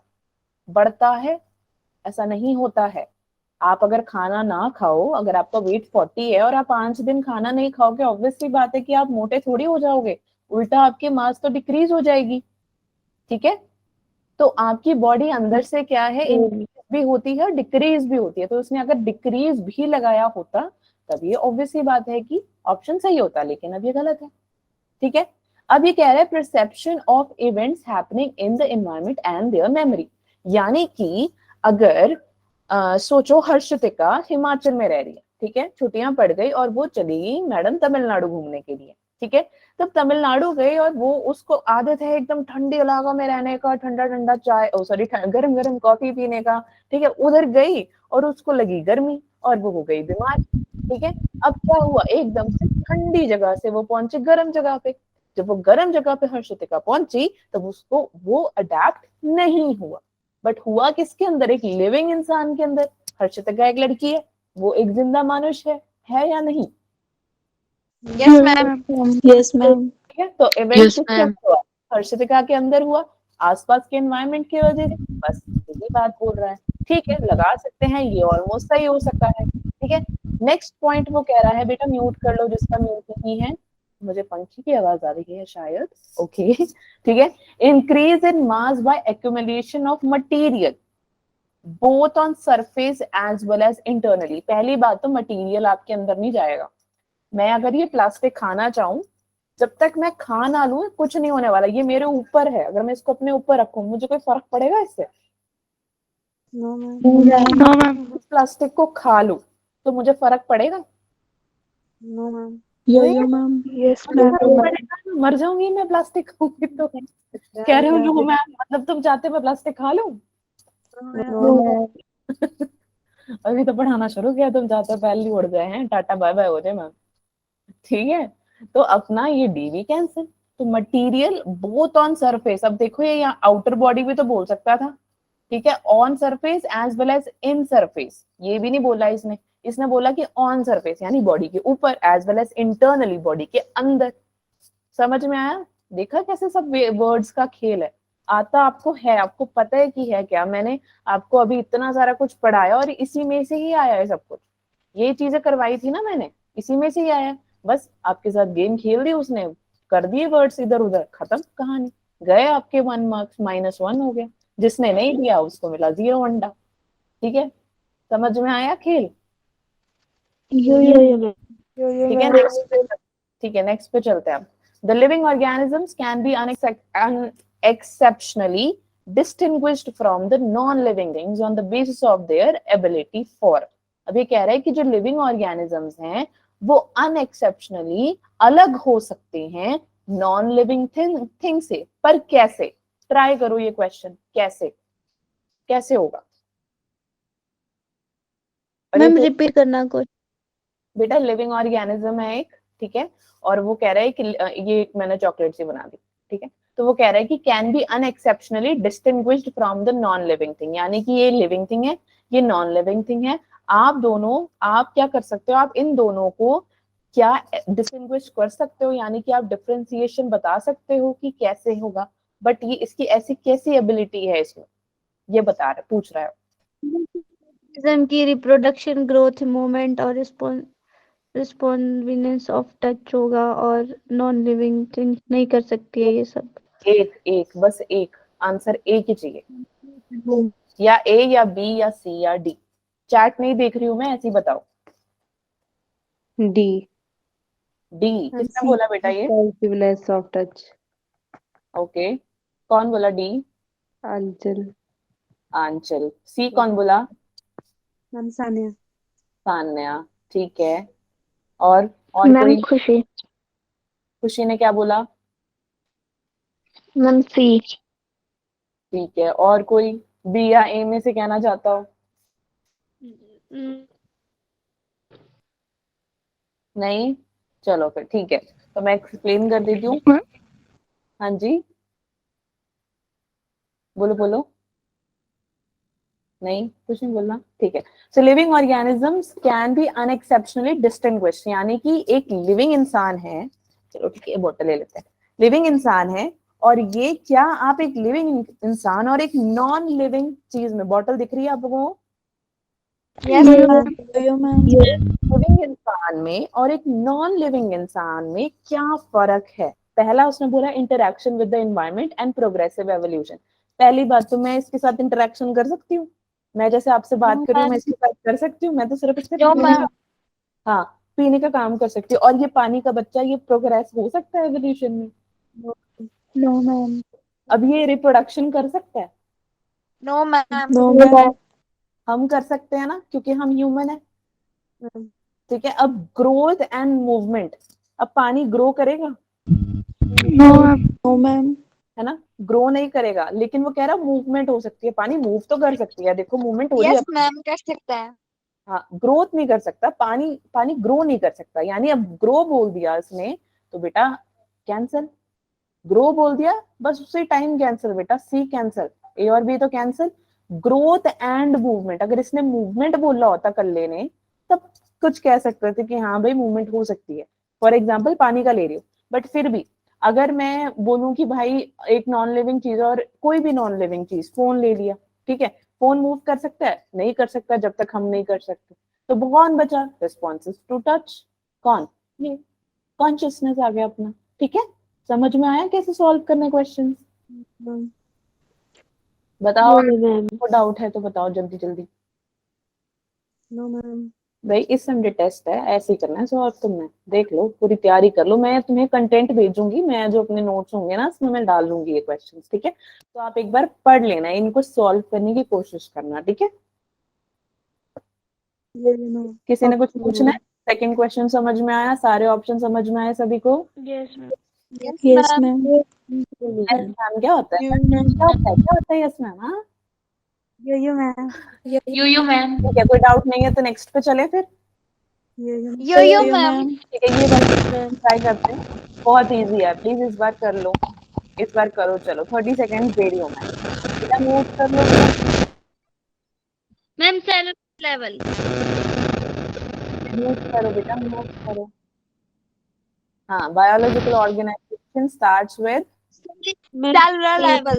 बढ़ता है, ऐसा नहीं होता है। आप अगर खाना ना खाओ, अगर आपका वेट 40 है और आप 5 दिन खाना नहीं खाओगे, ऑब्वियसली बात है कि आप मोटे थोड़ी हो जाओगे, उल्टा आपकी मास तो डिक्रीज हो जाएगी, ठीक है। तो आपकी बॉडी अंदर से क्या है, इंक्रीज भी होती है, डिक्रीज भी होती है, तो उसने अगर डिक्रीज भी लगाया होता तब ये ऑब्वियसली बात है कि ऑप्शन सही होता, लेकिन अब ये गलत है, ठीक है। अब ये कह रहा है perception of events happening in the environment and there memory, यानी कि अगर सोचो हर्षितिका हिमाचल में रह रही है, ठीक है, छुट्टियां पड़ गई और वो चली गई मैडम तमिलनाडु घूमने के लिए, ठीक है। तब तमिलनाडु गई और वो, उसको आदत है एकदम ठंडी इलाका में रहने का, ठंडा ठंडा चाय, ओ सॉरी, गरम गरम कॉफी पीने का, ठीक है। उधर गई और उसको लगी गर्मी और वो हो गई बीमार, ठीक है। अब क्या हुआ, एकदम से ठंडी जगह से वो पहुंची गर्म जगह पे, जब वो गर्म जगह पे हर्षितिका पहुंची तब उसको वो अडेप्ट नहीं हुआ, बट हुआ किसके अंदर, एक लिविंग इंसान के अंदर। हर्षितिका एक लड़की है, वो एक जिंदा मनुष्य है या नहीं? Yes ma'am. Yes ma'am. ठीक है, तो इवेंट किसके अंदर हुआ, हर्षितिका के अंदर हुआ, आसपास के एनवायरनमेंट की वजह से, बस यही बात बोल रहा है, ठीक है, लगा सकते हैं, ये ऑलमोस्ट सही हो सकता है, ठीक है। नेक्स्ट पॉइंट वो कह रहा है, बेटा म्यूट कर लो जिसका म्यूट नहीं है, मुझे पंखी की आवाज आ रही है शायद, ओके ठीक है। Increase in mass by accumulation of material both on surface as well as internally, पहली बात तो मटेरियल आपके अंदर नहीं जाएगा। मैं अगर ये प्लास्टिक खाना चाहूं, जब तक मैं खा ना लूं कुछ नहीं होने वाला, ये मेरे ऊपर है, अगर मैं इसको अपने ऊपर रखूं मुझे कोई फर्क पड़ेगा इससे? No ma'am. No ma'am. Plastic को खा लूं तो मुझे फर्क पड़ेगा? No ma'am. Yo ma'am. Yes मुझे मैम। फर्क पड़ेगा, मर जाऊंगी मैं प्लास्टिक खाऊंगी तो। कह रहे हो नो मैम, मतलब तुम चाहते मैं प्लास्टिक खा लूं? No ma'am. अभी तो पढ़ाना शुरू किया, तुम चाहते हो पहले ही उड़ गए हैं, टाटा बाय बाय हो जाए मैम, ठीक है। तो अपना ये डीवी कैंसिल, तो मटेरियल बोथ ऑन सरफेस, अब देखो ये यहाँ आउटर बॉडी भी तो बोल सकता था, ठीक है, on surface as well as in surface, ये भी नहीं बोला इसने, इसने बोला कि ऑन सरफेस यानी बॉडी के ऊपर, as well as internally body के अंदर। समझ में आया? देखा कैसे सब वर्ड्स का खेल है, आता आपको है, आपको पता है कि है क्या, मैंने आपको अभी इतना सारा कुछ पढ़ाया और इसी में से ही आया है सब कुछ, ये चीजें करवाई थी ना मैंने, इसी में से ही आया है, बस आपके साथ गेम खेल दी उसने, कर दिए वर्ड्स इधर उधर, खत्म कहानी, गए आपके 1 मार्क्स, -1 हो गया, जिसने नहीं दिया उसको मिला 0 अंडा, ठीक है। समझ में आया खेल? यो ठीक है, नेक्स्ट, ठीक है, नेक्स्ट पे चलते हैं। The living organisms can B unexceptionally distinguished from the non-living things on the basis of their ability for, अब ये कह रहा है कि जो लिविंग ऑर्गेनिजम्स हैं वो अनएक्सेप्शनली अलग हो सकते हैं नॉन लिविंग थिंग से, पर कैसे? ट्राई करो ये क्वेश्चन, कैसे, कैसे होगा? मैम रिपीट करना कुछ। बेटा लिविंग ऑर्गेनिज्म है एक, ठीक है, और वो कह रहा है कि ये मैंने चॉकलेट से बना दी, ठीक है, तो वो कह रहा है कि can be unexceptionally distinguished from the non living thing, यानी कि ये लिविंग थिंग है, ये नॉन लिविंग थिंग है, आप दोनों, आप क्या कर सकते हो, आप इन दोनों को क्या डिस्टिंग्विश कर सकते हो, यानी कि आप डिफरेंशिएशन बता सकते हो कि कैसे होगा, बट ये इसकी ऐसी कैसी एबिलिटी है इसमें, ये बता रहा, पूछ रहा है। ऑर्गेनिज्म की रिप्रोडक्शन, ग्रोथ, मूवमेंट और रिस्पॉन्सिवनेस ऑफ टच होगा, और नॉन लिविंग थिंग नहीं कर सकती है ये सब। एक एक बस एक आंसर, एक ही चाहिए, या ए या बी या सी या डी, चैट नहीं देख रही हूं मैं, ऐसी बताओ। डी। डी किसने बोला बेटा ये? Responsiveness of touch। ओके, कौन बोला डी? आंचल। आंचल। सी कौन बोला? मैम सानिया। सान्या, ठीक है, और मैम कोई? खुशी। खुशी ने क्या बोला? मैम सी। ठीक है, और कोई बी या ए में से कहना चाहता हो? नहीं, चलो फिर ठीक है, तो मैं एक्सप्लेन कर देती हूँ। हाँ जी, बोलो बोलो। नहीं, कुछ नहीं बोलना, ठीक है। So living organisms can be unexceptionally distinguished, यानी कि एक लिविंग इंसान है, चलो ठीक है बोतल ले लेते हैं, लिविंग इंसान है, और ये क्या आप एक लिविंग इंसान और एक नॉन लिविंग चीज में, बॉटल दिख रही है आपको, yes ma'am. Yo ma'am. Living इंसान में और एक नॉन लिविंग इंसान में क्या फर्क है? पहला उसने बोला interaction with the environment and progressive evolution. पहली बात तो मैं इसके साथ इंटरेक्शन कर सकती हूँ, मैं जैसे आपसे बात कर रही हूँ मैं इसके साथ कर सकती हूँ, मैं तो सिर्फ इससे नो पीने मैम। का, हाँ पीने का काम कर सकती हूँ। और ये पानी का बच्चा, ये प्रोग्रेस हो सकता है एवोल्यूशन में? No ma'am. अब ये रिप्रोडक्शन कर सकता है? No ma'am. No ma'am. हम कर सकते हैं ना, क्योंकि हम ह्यूमन है, ठीक है। अब ग्रोथ एंड मूवमेंट, अब पानी ग्रो करेगा? No ma'am. है ना, ग्रो नहीं करेगा, लेकिन वो कह रहा मूवमेंट हो सकती है, पानी मूव तो कर सकती है, देखो मूवमेंट हो रही है। यस मैम कर सकता है। हाँ, ग्रोथ नहीं कर सकता, पानी पानी ग्रो नहीं कर सकता, यानी अब ग्रो बोल दिया इसने तो बेटा कैंसल, ग्रो बोल दिया बस उसी टाइम कैंसल बेटा, सी कैंसल, ए और बी तो कैंसल। ग्रोथ एंड मूवमेंट, अगर इसने मूवमेंट बोला होता कल्ले ने, तब कुछ कह सकते थे कि हाँ भाई मूवमेंट हो सकती है, फॉर एग्जाम्पल पानी का ले रही हूँ। बट फिर भी अगर मैं बोलूं कि भाई एक नॉन लिविंग चीज और कोई भी नॉन लिविंग चीज, फोन ले लिया, ठीक है, फोन मूव कर सकता है? नहीं कर सकता, जब तक हम नहीं कर सकते। तो कौन बचा? रिस्पॉन्सेस टू टच, कौन? ये कॉन्शियसनेस आ गया अपना, ठीक है। समझ में आया कैसे सॉल्व करने क्वेश्चन? बताओ, नो मैम। को डाउट है तो बताओ जल्दी जल्दी। No ma'am. भाई इस संडे टेस्ट है, ऐसे ही करना है सॉल्व तुमने, देख लो पूरी तैयारी कर लो, मैं तुम्हें कंटेंट भेजूंगी, मैं जो अपने नोट्स होंगे ना उसमें मैं डाल दूंगी ये क्वेश्चंस, ठीक है। तो आप एक बार पढ़ लेना, इनको सॉल्व करने की कोशिश करना, ठीक है। किसी ने कुछ पूछना है? सेकंड क्वेश्चन समझ में आया? सारे ऑप्शन समझ में आए सभी को? Yes ma'am. Yes yes ma'am. Ma'am. Yes ma'am क्या होता है? क्या होता है, क्या होता है यस मैम? हाँ यो मैम। You ma'am. ठीक है, कोई डाउट नहीं है तो नेक्स्ट पे चले फिर। यो यो यो मैम। मैम। ठीक है, ये वाला ट्राई करते हैं, बहुत इजी है, प्लीज इस बार कर लो, इस बार करो, चलो 30 सेकेंड दे रही हूँ मैं, बेटा म्यूट कर लो बेटा, मैम सेल लेवल। म्यूट करो बेटा, म्यूट करो। हाँ, biological organisation starts with cellular level.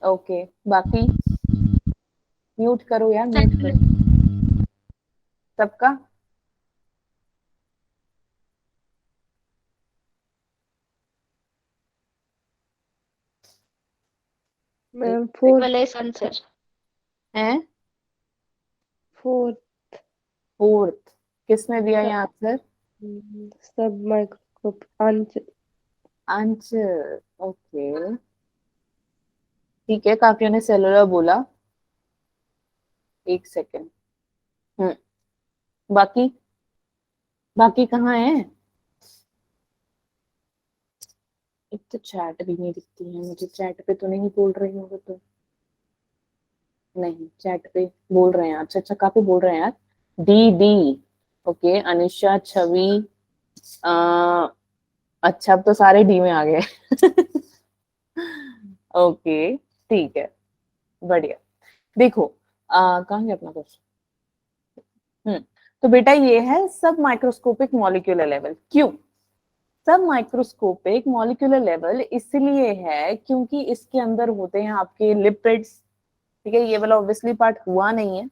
Okay, बाकी म्यूट करो यार, म्यूट करो सबका। Ma'am fourth. वलेस आंसर। हैं? फोर्थ। फोर्थ? किसने दिया ये आंसर? सब माइक्रोस्कोप आंसर। आंसर, ओके ठीक है, काफियों ने सेलुलर बोला, एक सेकेंड। बाकी, बाकी कहाँ है? एक तो चैट भी नहीं दिखती है मुझे, चैट पे तो नहीं बोल रही हूँ तो, नहीं चैट पे बोल रहे हैं, अच्छा अच्छा काफी बोल रहे हैं यार। डी डी, ओके, अनिशा, छवि, आ, अच्छा अब तो सारे डी में आ गए ओके ठीक है, बढ़िया। देखो कहाँ गया अपना क्वेश्चन? तो बेटा ये है सब माइक्रोस्कोपिक मॉलिक्यूलर लेवल, क्यों सब माइक्रोस्कोपिक मॉलिक्यूलर लेवल? इसलिए है क्योंकि इसके अंदर होते हैं आपके लिपिड्स, ठीक है, ये वाला ऑब्वियसली पार्ट हुआ नहीं है।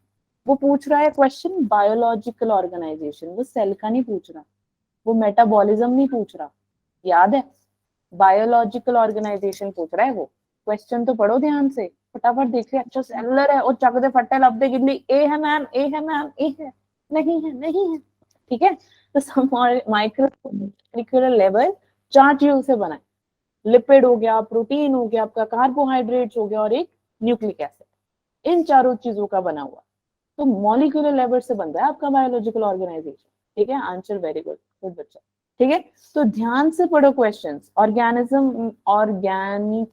वो पूछ रहा है क्वेश्चन बायोलॉजिकल ऑर्गेनाइजेशन, वो सेल का नहीं पूछ रहा, वो मेटाबॉलिज्म नहीं पूछ रहा, याद है, बायोलॉजिकल ऑर्गेनाइजेशन पूछ रहा है वो। क्वेश्चन तो पढ़ो ध्यान से, फटाफट देखिए, अच्छा सेलुलर है और चक दे फट्टे लब दे गिल्ली, ए है मैम, ए है मैम, ए है, नहीं है, नहीं है, ठीक है। तो माइक्रोमोलिकुलर लेवल 4 चीजों से बना है, लिपिड हो गया, प्रोटीन हो गया, आपका कार्बोहाइड्रेट्स हो गया और एक न्यूक्लिक एसिड, इन चारों चीजों का बना हुआ, तो मॉलिक्यूलर लेवल से बन रहा है आपका बायोलॉजिकल ऑर्गेनाइजेशन, ठीक है। आंसर वेरी गुड, गुड बच्चा, ठीक है। तो ध्यान से पढ़ो questions, organism, organic,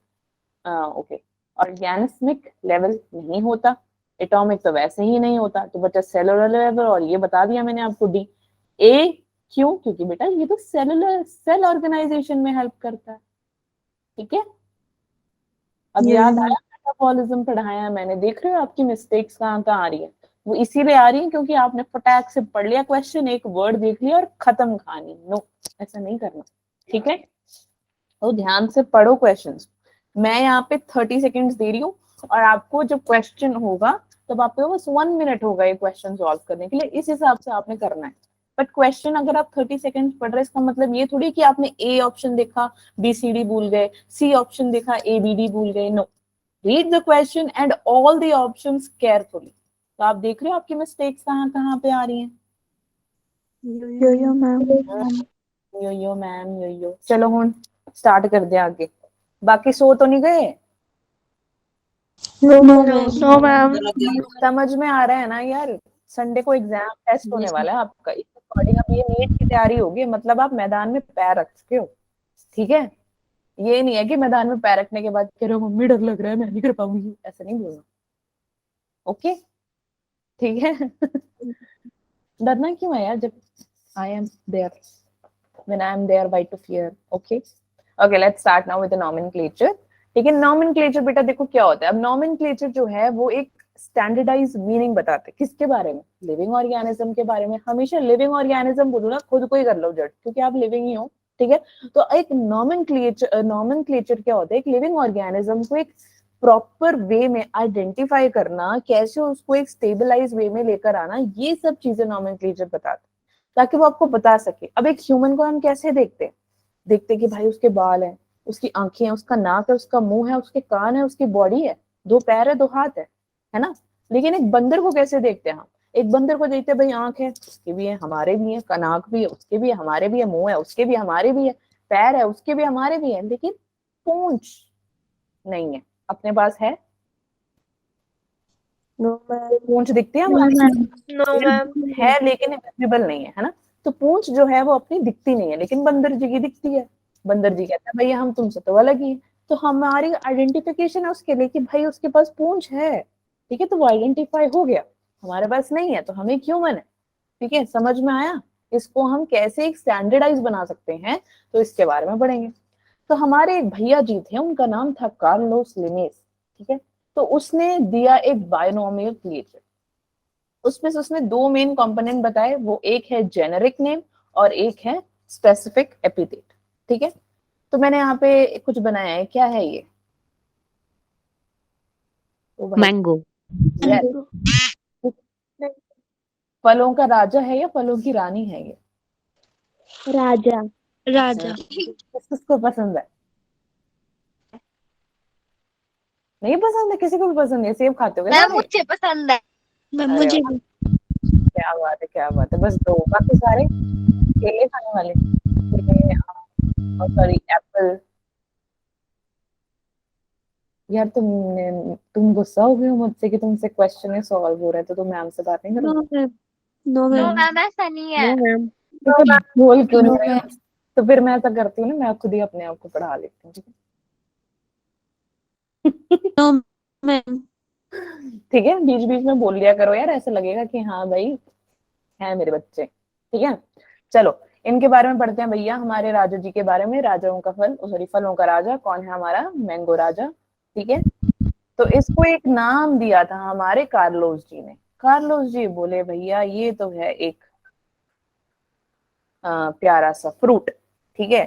okay, organismic level नहीं होता, एटॉमिक तो वैसे ही नहीं होता, तो बच्चा सेलुलर लेवल, और ये बता दिया मैंने आपको डी। ए क्यों? क्योंकि बेटा ये तो सेलुलर सेल ऑर्गेनाइजेशन में हेल्प करता है। ठीक है, अब याद आया मेटाबॉलिज्म पढ़ाया मैंने, देख रहे हो आपकी मिस्टेक्स कहाँ कहाँ आ रही है, वो इसीलिए आ रही है क्योंकि आपने फटाक से पढ़ लिया क्वेश्चन, एक वर्ड देख लिया और खत्म कहानी। नो, ऐसा नहीं करना। ठीक है, तो ध्यान से पढ़ो क्वेश्चंस। मैं यहाँ पे 30 सेकेंड्स दे रही हूँ, और आपको जब क्वेश्चन होगा तब आपको बस 1 मिनट होगा ये क्वेश्चन सॉल्व करने के लिए, इस हिसाब से आपने करना है। बट क्वेश्चन अगर आप 30 सेकेंड्स पढ़ रहे हैं, इसका मतलब ये थोड़ी कि आपने ए ऑप्शन देखा बी सी डी भूल गए, सी ऑप्शन देखा ए बी डी भूल गए। No, read the question and all the options carefully. तो आप देख रहे हो आपकी मिस्टेक्स कहाँ कहाँ पे आ रही हैं। यो मैम। यो मैम यो। चलो हुन स्टार्ट कर दे आगे। बाकी सो तो नहीं गए? No ma'am. समझ में आ रहा है ना यार? संडे को एग्जाम टेस्ट होने वाला है आपका, इस अकॉर्डिंग अब ये नीट की तैयारी होगी, मतलब आप मैदान में पैर रख चुके हो। ठीक है, ये नहीं है कि मैदान में पैर रखने के बाद कह रहे हो मम्मी डर लग रहा है मैं नहीं कर पाऊंगी, ऐसा नहीं बोलना। ओके, ठीक है। डरना क्यों है यार, जब I am there, when I am there why to fear. Okay okay, let's start now with the nomenclature. ठीक है, नॉमेनक्लेचर बेटा देखो क्या होता है। अब नॉमेनक्लेचर जो है वो एक स्टैंडर्डाइज मीनिंग बताते हैं, किसके बारे में? लिविंग ऑर्गेनिज्म के बारे में। हमेशा लिविंग ऑर्गेनिज्म बोलो ना, खुद को ही कर लो जज, क्योंकि आप लिविंग ही हो। ठीक है, तो एक नॉमेनक्लेचर क्या होता है? एक लिविंग ऑर्गेनिज्म को एक प्रॉपर वे में आइडेंटिफाई करना, कैसे उसको एक स्टेबलाइज वे में लेकर आना, ये सब चीजें नॉमेनक्लेचर बताते हैं, ताकि वो आपको बता सके। अब एक ह्यूमन को हम कैसे देखते हैं? देखते कि भाई उसके बाल हैं, उसकी आंखें हैं, उसका नाक है, उसका मुंह है, उसके कान है, उसकी बॉडी है, 2 पैर है, 2 हाथ है ना? लेकिन एक बंदर को कैसे देखते हैं हम? एक बंदर को देखते हैं भाई आंख है, उसके भी है, हमारे भी है, नाक भी है, उसके भी है, हमारे भी है, मुंह है, उसके भी, हमारे भी है, पैर है, उसके भी, हमारे भी है, लेकिन पूंछ नहीं है। अपने पास है? पूंछ दिखती है हमारी? No ma'am. है लेकिन विजिबल नहीं है ना? तो पूंछ जो है वो अपनी दिखती नहीं है, लेकिन बंदर जी की दिखती है। बंदर जी कहता है भैया हम तुमसे तो अलग ही है, तो हमारी आइडेंटिफिकेशन है उसके लिए कि भाई उसके पास पूंछ है। ठीक है, तो वो आइडेंटिफाई हो गया, हमारे पास नहीं है तो हमें क्यों मन है। ठीक है, समझ में आया? इसको हम कैसे एक स्टैंडर्डाइज बना सकते हैं, तो इसके बारे में पढ़ेंगे। तो हमारे एक भैया जी थे, उनका नाम था कार्लोस लिनेस। ठीक है, तो उसने दिया एक बायनोमियल क्लेचर। उसमें से उसने 2 मेन कंपोनेंट बताए, वो एक है जेनेरिक नेम और एक है स्पेसिफिक एपिथेट। ठीक है, तो मैंने यहाँ पे कुछ बनाया है, क्या है ये? मैंगो। फलों का राजा है या फलों की रानी है ये? राजा। राजा। किसको पसंद है? नहीं पसंद है? किसी को भी पसंद है? सेब खाते हो क्या सारे? मुझे पसंद है। अरे वाह, क्या बात है, क्या बात है। बस 2, बाकी सारे केले खाने वाले? केले, आम, और सॉरी एप्पल। यार तुम गुस्सा हो गए हो मुझसे कि तुमसे क्वेश्चन सॉल्व हो रहा है, तो तुम मैम से बात नहीं करोगे? No ma'am. मैम ऐसा नहीं है। तो फिर बोल क्यों नहीं रहे हो? तो फिर मैं ऐसा करती हूँ ना, मैं खुद ही अपने आप को पढ़ा लेती हूँ। ठीक है? No ma'am. ठीक है, बीच बीच में बोल लिया करो यार, ऐसा लगेगा कि हाँ भाई है मेरे बच्चे। ठीक है, चलो इनके बारे में पढ़ते हैं भैया, हमारे राजा जी के बारे में। राजाओं का फल, सॉरी फलों का राजा कौन है? हमारा मैंगो राजा। ठीक है, तो इसको एक नाम दिया था हमारे कार्लोस जी ने। कार्लोस जी बोले भैया ये तो है एक प्यारा सा फ्रूट। ठीक है,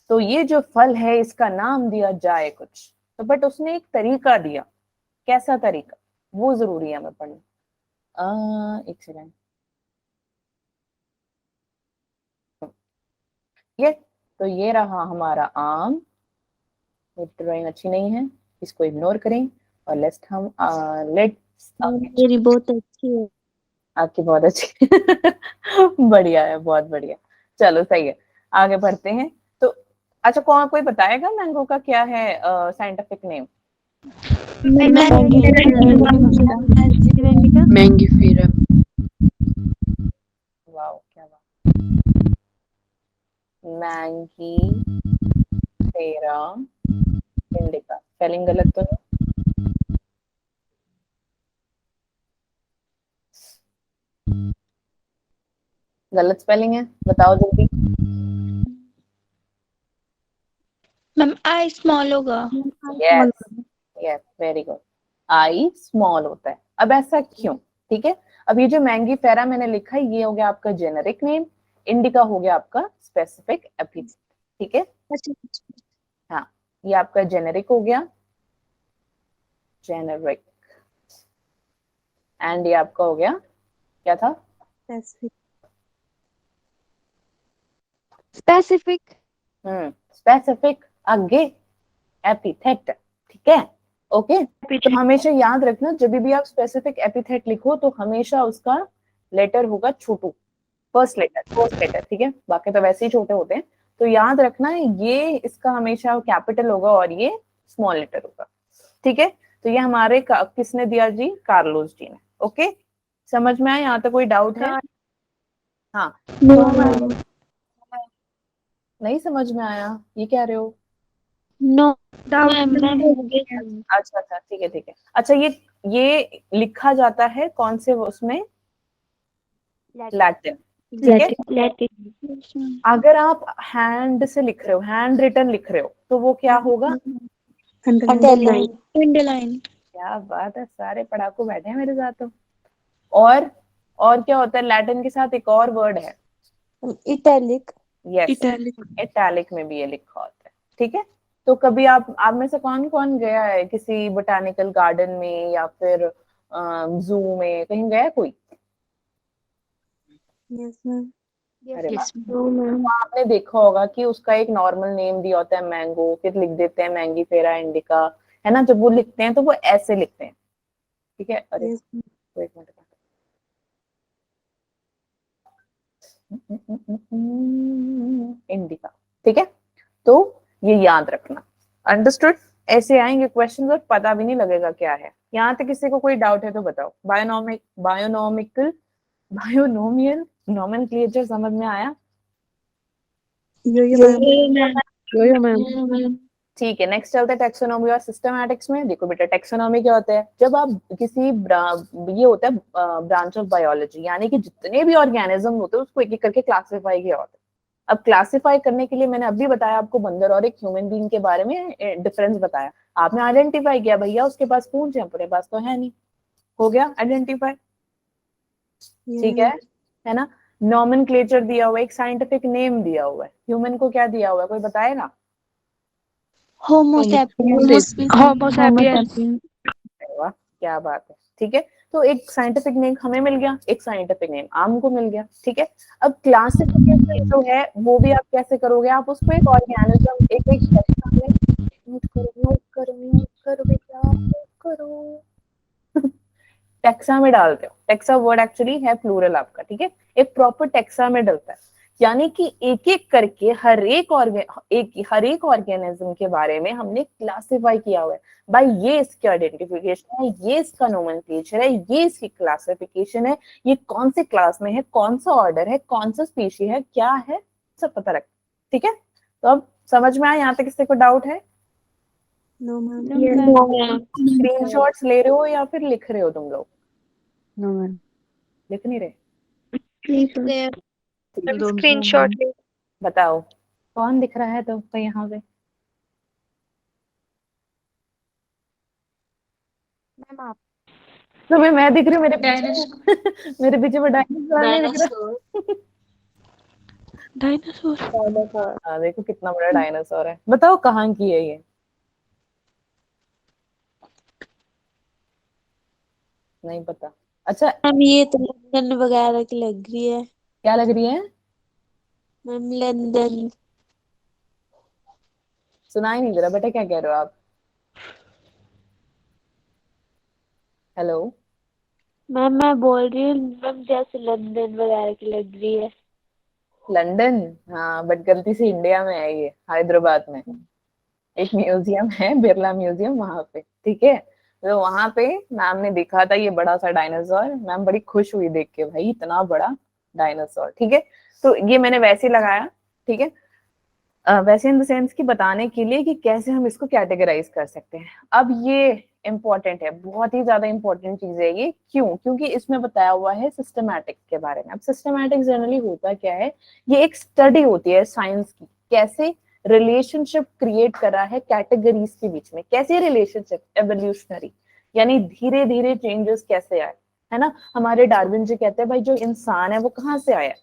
तो ये जो फल है इसका नाम दिया जाए कुछ, तो बट उसने एक तरीका दिया। कैसा तरीका? वो जरूरी है हमें पढ़ना। एक सेकेंड, ये तो ये रहा हमारा आम। ड्राइंग अच्छी नहीं है, इसको इग्नोर करें, और लेट्स मेरी बहुत अच्छी है। आपकी बहुत अच्छी। बढ़िया है, बहुत बढ़िया। चलो सही है, आगे बढ़ते हैं। तो अच्छा, कोई बताएगा मैंगो का क्या है साइंटिफिक नेम? मैंगीफेरम। वाओ, क्या बात। मैंगी फेरा इंडिका। स्पेलिंग गलत तो नहीं? गलत स्पेलिंग है, बताओ जल्दी। मैम आई स्मॉल होगा। Yes yes, very good. आई स्मॉल होता है। अब ऐसा क्यों? ठीक है, अब ये जो मैंगी फेरा मैंने लिखा है, ये हो गया आपका जेनेरिक नेम, इंडिका हो गया आपका स्पेसिफिक एपिथेट। ठीक है, हाँ, ये आपका जेनेरिक हो गया, जेनेरिक, एंड ये आपका हो गया, क्या था? स्पेसिफिक। स्पेसिफिक, आगे एपिथेट। ठीक है, ओके। तो हमेशा याद रखना, जब भी आप स्पेसिफिक एपिथेट लिखो तो हमेशा उसका लेटर होगा छोटू, फर्स्ट लेटर, ठीक है, बाकी तो वैसे ही छोटे होते हैं। तो याद रखना ये इसका हमेशा कैपिटल होगा और ये स्मॉल लेटर होगा। ठीक है, तो ये हमारे किसने दिया जी? कार्लोस जी ने। ओके, समझ में आया? यहाँ तक कोई डाउट है? हाँ, नहीं समझ में आया, ये कह रहे हो? नो। अच्छा अच्छा, ठीक है ठीक है। अच्छा, ये लिखा जाता है कौन से उसमें? लैटिन। ठीक है, अगर आप हैंड से लिख रहे हो, हैंड रिटन लिख रहे हो, तो वो क्या होगा? अंडरलाइन। क्या बात है, सारे पढ़ाकू बैठे हैं मेरे साथ तो। और क्या होता है लैटिन के साथ? एक और वर्ड है, इटैलिक। यस, इटैलिक में भी ये लिखा होता है। ठीक है, तो कभी आप में से कौन कौन गया है किसी बोटानिकल गार्डन में या फिर जू में, कहीं गया है कोई? अरे वाह, तो आपने देखा होगा कि उसका एक नॉर्मल नेम दिया होता है मैंगो, फिर लिख देते हैं मैंगी फेरा इंडिका, है ना? जब वो लिखते हैं तो वो ऐसे लिखते हैं। ठीक है, अरे एक मिनट, इंडिका। ठीक है, तो ये याद रखना, अंडरस्टूड? ऐसे आएंगे क्वेश्चन और पता भी नहीं लगेगा क्या है। यहाँ तक किसी को कोई डाउट है तो बताओ। बायोनोमिकल, बायोनोमियल नोमेनक्लेचर समझ में आया? यो मैम। ठीक है, नेक्स्ट चलते हैं टेक्सोनॉमी और सिस्टमैटिक्स में। देखो बेटा, टेक्सोनॉमी क्या होता है? जब आप किसी ये होता है ब्रांच ऑफ बायोलॉजी, यानी कि जितने भी ऑर्गेनिज्म होते हैं उसको एक एक करके क्लासिफाई किया होता है। अब क्लासिफाई करने के लिए मैंने अभी बताया आपको बंदर और एक ह्यूमन बीइंग के बारे में डिफरेंस बताया, आपने आइडेंटिफाई किया, भैया उसके पास पूंछ है, अपने पास तो है नहीं, हो गया आइडेंटिफाई। ठीक है ना? नॉमेनक्लेचर दिया हुआ है, एक साइंटिफिक नेम दिया हुआ है। ह्यूमन को क्या दिया हुआ है, कोई बताएगा? होमो सेपियंस। वाह, क्या बात है। ठीक है, तो एक साइंटिफिक नेम हमें मिल गया, एक साइंटिफिक नेम आम को मिल गया। ठीक है, अब क्लासिफिकेशन जो है वो भी आप कैसे करोगे? आप उसको एक ऑर्गेनिज्म, एक एक सेक्शन में नोट करो बेटा, नोट करो टेक्सा में डालते हो। टेक्सा वर्ड एक्चुअली है प्लूरल आपका। ठीक है, एक प्रॉपर टेक्सा में डलता है, यानी कि एक एक करके हर एक ऑर्गेनिज्म के बारे में हमने क्लासिफाई किया हुआ है। भाई ये इसकी आइडेंटिफिकेशन है, ये इसका नोमेनक्लेचर है, ये इसकी क्लासिफिकेशन है, ये कौन से क्लास में है, कौन सा ऑर्डर है, कौन सा स्पीशी है, क्या है, सब पता रखता है। ठीक है, तो अब समझ में आया? यहाँ तक किसी को डाउट है? स्क्रीनशॉट्स ले रहे हो या फिर लिख रहे हो तुम लोग? No ma'am. लिख नहीं रहे? स्क्रीनशॉट ले। बताओ कौन दिख रहा है तुमको यहाँ पे? मैम आप। तुम्हें मैं दिख रही हूँ मेरे पीछे? मेरे पीछे वो डायनासोर नहीं दिख रहा? डायनासोर। हाँ, देखो कितना बड़ा डायनासोर है। बताओ कहाँ की है ये? नहीं पता? अच्छा, मैम ये तो लंदन वगैरह की लग रही है। क्या लग रही है? Ma'am London. सुनाई नहीं दे रहा बेटा, क्या कह रहे हो आप? हेलो? मैम मैं बोल रही हूँ मैम जैसे लंदन वगैरह की लग रही है। लंदन? हाँ, बट गलती से इंडिया में है ये, हैदराबाद में। एक म्यूजियम है, बिरला म्यूजियम, वहां पे। ठीक है, तो वहां पे मैम ने देखा था ये बड़ा सा डायनासोर। मैम बड़ी खुश हुई देख के, भाई इतना बड़ा डायनासोर। ठीक है, तो ये मैंने वैसे ही लगाया। ठीक है, वैसे इन द सेंस कि बताने के लिए कि कैसे हम इसको कैटेगराइज कर सकते हैं। अब ये इंपॉर्टेंट है, बहुत ही ज्यादा इंपॉर्टेंट चीज है ये। क्यों? क्योंकि इसमें बताया हुआ है सिस्टमैटिक के बारे में। अब सिस्टमैटिक जनरली होता क्या है, ये एक स्टडी होती है साइंस की, कैसे रिलेशनशिप क्रिएट करा है कैटेगरीज के बीच में, कैसे रिलेशनशिप एवोल्यूशनरी, यानी धीरे धीरे चेंजेस कैसे आए, है ना। हमारे डार्विन जी कहते हैं भाई जो इंसान है वो कहाँ से आया,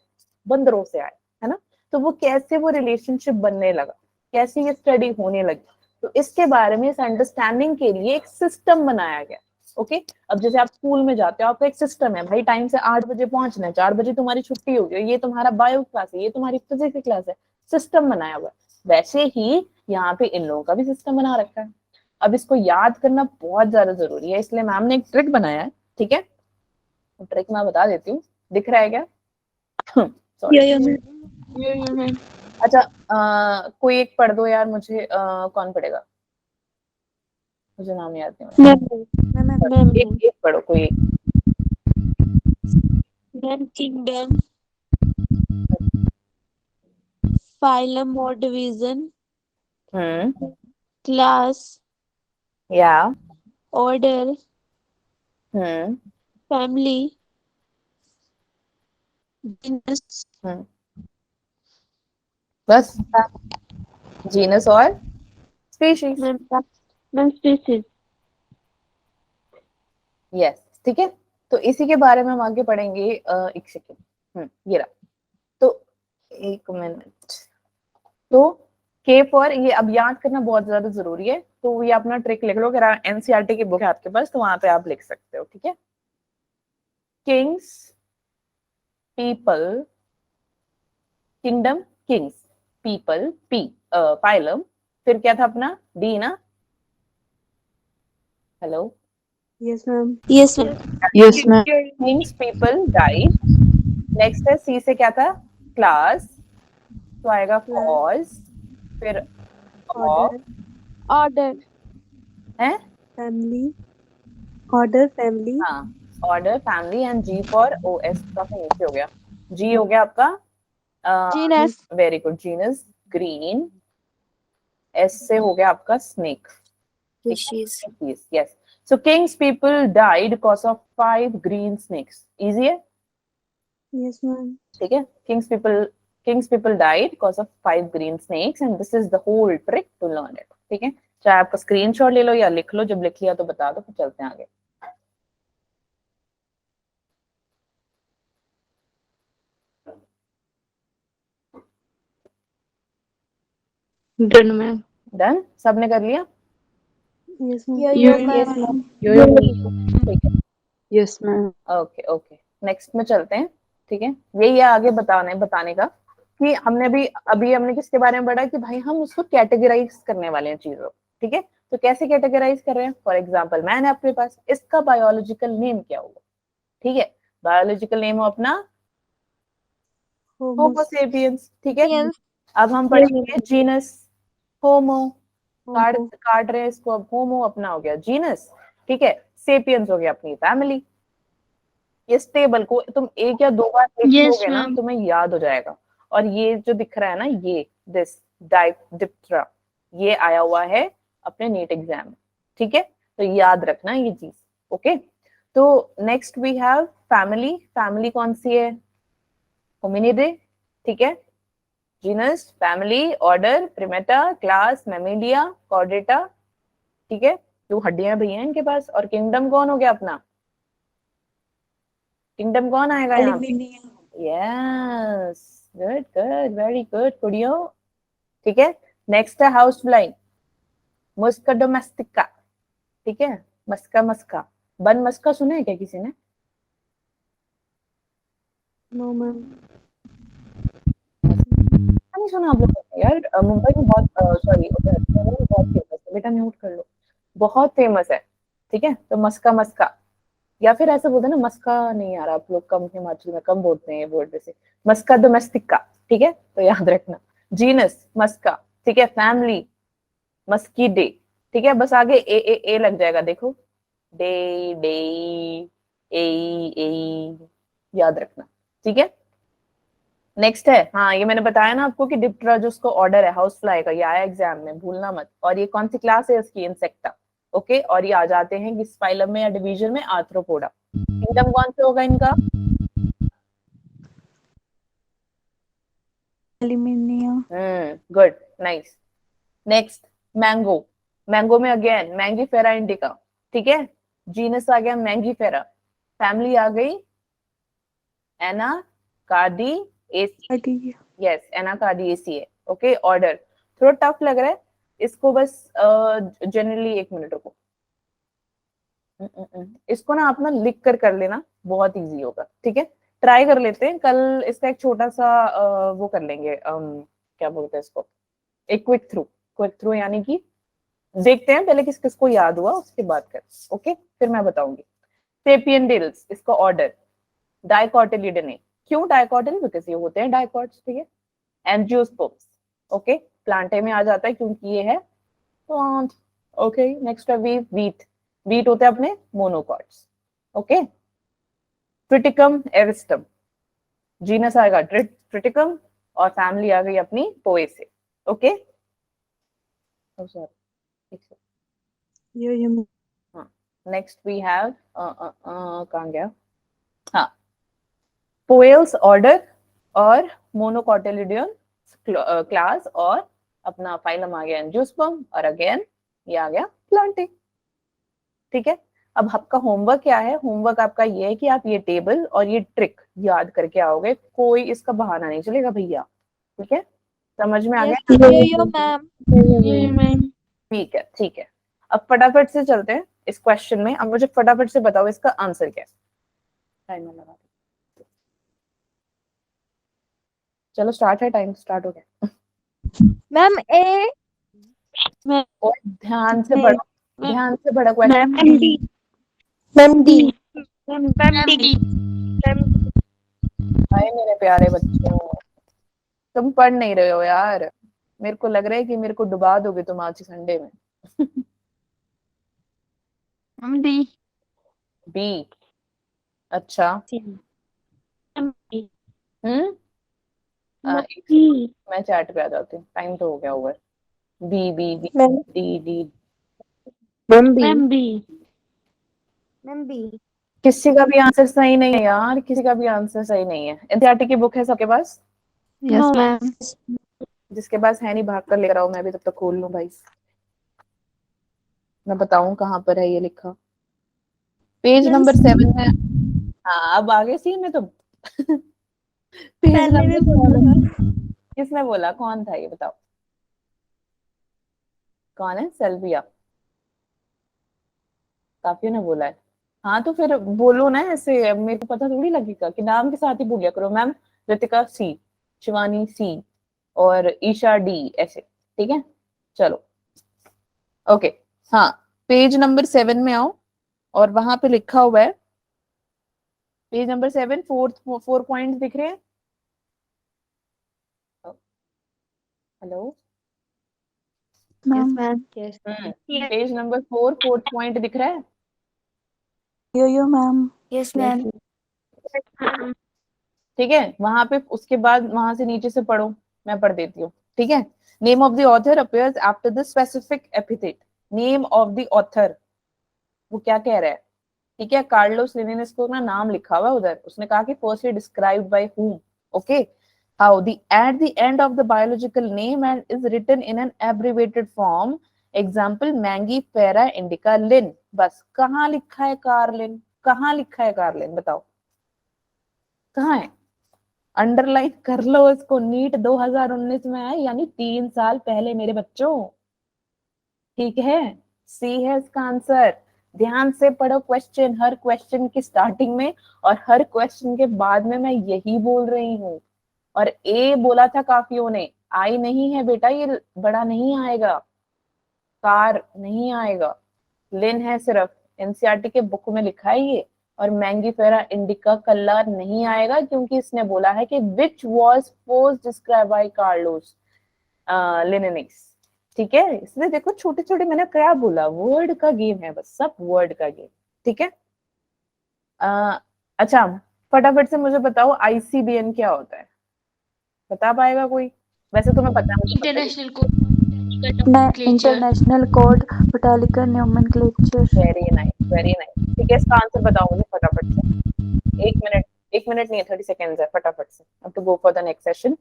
बंदरों से आया, है ना। तो वो कैसे वो रिलेशनशिप बनने लगा, कैसे ये स्टडी होने लगी, तो इसके बारे में इस अंडरस्टैंडिंग के लिए एक सिस्टम बनाया गया। ओके, अब जैसे आप स्कूल में जाते हो, आपका एक सिस्टम है भाई, टाइम से 8 बजे पहुंचना है, 4 बजे तुम्हारी छुट्टी होगी, ये तुम्हारा बायो क्लास है, ये तुम्हारी फिजिक्स की क्लास है, सिस्टम बनाया हुआ है। वैसे ही यहाँ पे इन लोगों का भी सिस्टम बना रखा है। अब इसको याद करना बहुत ज्यादा जरूरी है, इसलिए मैम ने एक ट्रिक बनाया है, ठीक है। ट्रिक मैं बता देती हूँ, दिख रहा है क्या? सॉरी। मैम। अच्छा, कोई एक पढ़ दो यार मुझे, कौन पढ़ेगा? मुझे नाम याद नहीं हो रहा। मैम एक पढ़ो कोई एक। मैम किंगडम, फाइलम और डिवीजन, क्लास, या ऑर्डर, हम्म फैमिली, जीनस, हम्म बस, जीनस और स्पीशीज। Ma'am species. यस, ठीक है। तो इसी के बारे में हम आगे पढ़ेंगे। एक सेकेंड, ये रहा। तो एक मिनट। तो के फॉर, ये अब याद करना बहुत ज्यादा जरूरी है, तो ये अपना ट्रिक लिख लो, अगर एनसीईआरटी की बुक है आपके पास तो वहां पे आप लिख सकते हो, ठीक है। Kings, people, kingdom, Kings, people, P, phylum, फिर क्या था अपना, डी ना। Hello, yes ma'am. Yes ma'am. Yes ma'am. Kings people died. Next है सी से क्या था, क्लास, तो आएगा कॉज, फिर ऑर्डर, ऑर्डर, है, फैमिली, ऑर्डर, फैमिली, हाँ, order, family, and G for, O S काफी नीचे हो गया, जी हो गया आपका, genus, very good, genus, green, S से हो गया आपका snake, species. yes. So king's people died because of 5 green snakes. Easy है, यस मैम। ठीक है। King's people died because of 5 green snakes and this is the whole trick to learn it. ठीक है, चाहे आपका स्क्रीनशॉट ले लो या लिख लो, जब लिख लिया तो बता दो, फिर चलते हैं आगे। Done ma'am. डन, सबने कर लिया? Yes ma'am. Yes ma'am. ठीक है, yes ma'am. Okay okay, next में चलते हैं, ठीक है। यही है आगे बताने का कि हमने भी अभी हमने किसके बारे में पढ़ा कि भाई हम उसको कैटेगराइज करने वाले हैं चीजों, ठीक है। तो कैसे कैटेगराइज कर रहे हैं, फॉर एग्जाम्पल मैंने अपने पास, इसका बायोलॉजिकल नेम क्या होगा, ठीक है। बायोलॉजिकल नेम हो अपना होमो सेपियंस, ठीक है। अब हम पढ़ेंगे जीनस, होमो, काट रहे हैं इसको, अब होमो अपना हो गया जीनस, ठीक है। सेपियंस हो गया अपनी फैमिली। इस टेबल को तुम एक या 2 बार देख लोगे ना, तुम्हें याद हो जाएगा। और ये जो दिख रहा है ना, ये दिस डिप्टेरा, ये आया हुआ है अपने नीट एग्जाम में, ठीक है। तो याद रखना ये चीज, ओके। तो next we have family. Family कौन सी है, होमिनिडे, ठीक है। Genus, family, order, Primata, class, Mammalia, Chordata, ठीक है, जो हड्डियां भी हैं इनके पास। और किंगडम कौन हो गया अपना, किंगडम कौन आएगा यहाँ पे, yes, good good, very good कुड़ियो, ठीक है। नेक्स्ट है हाउस फ्लाई, मुस्का डोमेस्टिका, ठीक है। मस्का मस्का, बन मस्का सुना है क्या किसी ने? No ma'am. नहीं सुना आप लोगों ने यार, मुंबई में बहुत, सॉरी में बहुत फेमस है, बेटा म्यूट कर लो, बहुत फेमस है, ठीक है। तो मस्का मस्का, या फिर ऐसे बोलते हैं ना, मस्का नहीं यार, आप लोग कम हिमाचल में कम बोलते हैं ये वर्ड, वैसे मस्का डोमेस्टिका, ठीक है। तो याद रखना, जीनस मस्का, ठीक है। फैमिली मस्कीडे, ठीक है। बस आगे ए लग जाएगा, देखो, डे डे, ए, याद रखना, ठीक है। नेक्स्ट है, हाँ ये मैंने बताया ना आपको कि डिप्टेरा जो उसको ऑर्डर है हाउस फ्लाई का, ये आया एग्जाम में, भूलना मत। और ये कौन सी क्लास है इसकी, इंसेक्टा, ओके, और ये आ जाते हैं किस फाइलम में या डिवीजन में, आर्थ्रोपोडा। किंगडम कौन सा होगा इनका? एलिमिनिया। Good, nice. Next, mango. Mango में अगेन मैंगीफेरा इंडिका, ठीक है। जीनस आ गया मैंगीफेरा, फैमिली आ गई एनाकार्डिएसी, यस एनाकार्डिएसी है। ओके, ऑर्डर थोड़ा टफ लग रहा है इसको, बस जनरली एक मिनट रुको। इसको ना आप ना लिख कर लेना, बहुत इजी होगा, ठीक है। ट्राई कर लेते हैं कल इसका एक छोटा सा वो कर लेंगे, क्या बोलते हैं इसको, एक क्विक थ्रू यानी कि देखते हैं पहले किस किस को याद हुआ उसके बाद कर, ओके फिर मैं बताऊंगी। सेपियनडिल्स, इसका ऑर्डर डाइकोटिलिडने। क्यों डाइकोटिल? बिकॉज ये होते हैं डाइकॉट्स, ठीक है। एंजियोस्पर्म्स, ओके, प्लांटे में आ जाता है क्योंकि ये है प्लांट। ओके, नेक्स्ट है वीट। वीट होते हैं अपने मोनोकॉट्स, ओके। ट्रिटिकम एरिस्टम, जीनस आएगा ट्रिटिकम और फैमिली आ गई अपनी पोएसे, ओके। नेक्स्ट वी हैव कहाँ गया, हाँ, पोएल्स ऑर्डर और मोनोकोटिलिडियन क्लास, और अपना फाइलम आ गया एंजियोस्पर्म, और अगेन ये आ गया प्लांटे, ठीक है। अब आपका होमवर्क क्या है? होमवर्क आपका ये है कि आप ये टेबल और ये ट्रिक याद करके आओगे, कोई इसका बहाना नहीं चलेगा भैया, ठीक है। समझ में आ गया? मैम। ठीक है, ठीक है। अब फटाफट से चलते हैं इस क्वेश्चन में। अब मुझे फटाफट से बताओ इसका आंसर क्या है। टाइमर लगा दो। चलो स्टार्ट है, टाइम स्टार्ट हो गया। Ma'am A. और ध्यान से पढ़ो, ध्यान से पढ़ो question. Ma'am D. Ma'am D. Hi मेरे प्यारे बच्चों, तुम पढ़ नहीं रहे हो यार, मेरे को लग रहा है कि मेरे को डुबा दोगे तुम आज संडे में। Ma'am D. बी, अच्छा। मैं चैट पे आ जाती हूँ, टाइम तो हो गया over. B B B, D D. Ma'am B. Ma'am B. किसी का भी आंसर सही नहीं है यार, किसी का भी आंसर सही नहीं है। एनसीईआरटी की बुक है सबके पास? Yes ma'am. जिसके पास है नहीं भाग कर लेकर आओ, मैं भी तब तक खोल लूं भाई, मैं बताऊं कहाँ पर है ये लिखा। पेज नंबर 7 है। हाँ अब आगे सीन में तुम। Page number 7। किसने बोला? कौन था ये बताओ, कौन है? सेल्विया, काफियों ने बोला है। हाँ तो फिर बोलो ना ऐसे, मेरे को पता थोड़ी लगेगा कि नाम के साथ ही बोलिया करो। मैम रितिका सी, शिवानी सी, और ईशा डी, ऐसे, ठीक है। चलो ओके, हाँ पेज नंबर 7 में आओ, और वहां पे लिखा हुआ है, पेज नंबर 7, 4 पॉइंट्स दिख रहे हैं। Hello ma'am. Page number 4, 4th point दिख रहा है? यो मैम। Yes ma'am. ठीक है, वहां पे उसके बाद वहां से नीचे से पढ़ो, मैं पढ़ देती हूँ, ठीक है। Name of the author appears after the specific epithet. Name of the author, वो क्या कह रहा है, ठीक है। कार्लोस लिनियस को ना नाम लिखा हुआ है उधर, उसने कहा कि firstly described by whom, okay. How the at the end of the biological name and is written in an abbreviated form, example mangifera indica Linn. बस कहाँ लिखा है कार्लिन? कहाँ लिखा है कार्लिन बताओ, कहाँ है? अंडरलाइन कर लो इसको, नीट 2019 में है, यानी 3 साल पहले मेरे बच्चों, ठीक है। सी है इसका आंसर। ध्यान से पढ़ो क्वेश्चन, हर क्वेश्चन की स्टार्टिंग में और हर क्वेश्चन के बाद में मैं यही बोल रही हूँ। और ए बोला था काफियों ने, आई नहीं है बेटा, ये बड़ा नहीं आएगा, कार नहीं आएगा, लिन है सिर्फ, एनसीईआरटी के बुक में लिखा है ये। और मैंगीफेरा इंडिका कल्ला नहीं आएगा क्योंकि इसने बोला है कि which was first describe by Carlos Linnaeus, ठीक है। इसलिए देखो छोटे छोटे, मैंने क्या बोला, वर्ड का गेम है बस, सब वर्ड का गेम, ठीक है। अच्छा फटाफट से मुझे बताओ आईसीबीएन क्या होता है, बता पाएगा कोई? वैसे तुम्हें पता है, मुझे पता है। International code. International code botanical nomenclature. Very nice, very nice. ठीक है, इसका आंसर बताओ मुझे फटाफट से। 1 मिनट, 1 मिनट नहीं है, 30 सेकेंड्स है, फटाफट से। अब to go for the next session.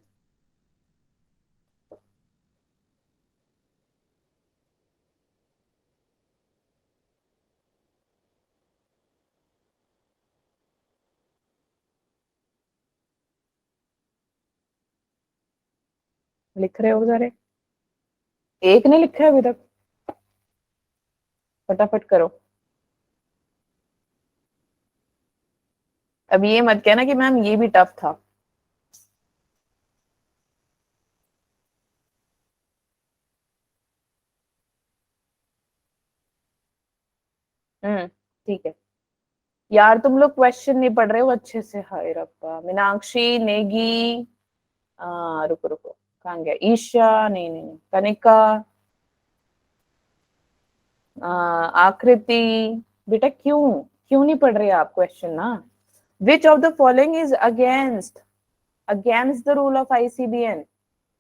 लिख रहे हो सारे? एक ने लिखा है अभी तक? फटाफट करो। अब ये मत कहना कि मैम ये भी टफ था। ठीक है यार, तुम लोग क्वेश्चन नहीं पढ़ रहे हो अच्छे से। हाय रब्बा। मीनाक्षी, नेगी, रुको रुको, कहाँ गया? ईशा, नहीं नहीं नहीं, कनिका, आकृति। बेटा क्यों क्यों नहीं पढ़ रहे आप क्वेश्चन ना? Which of the following is against the rule of ICBN?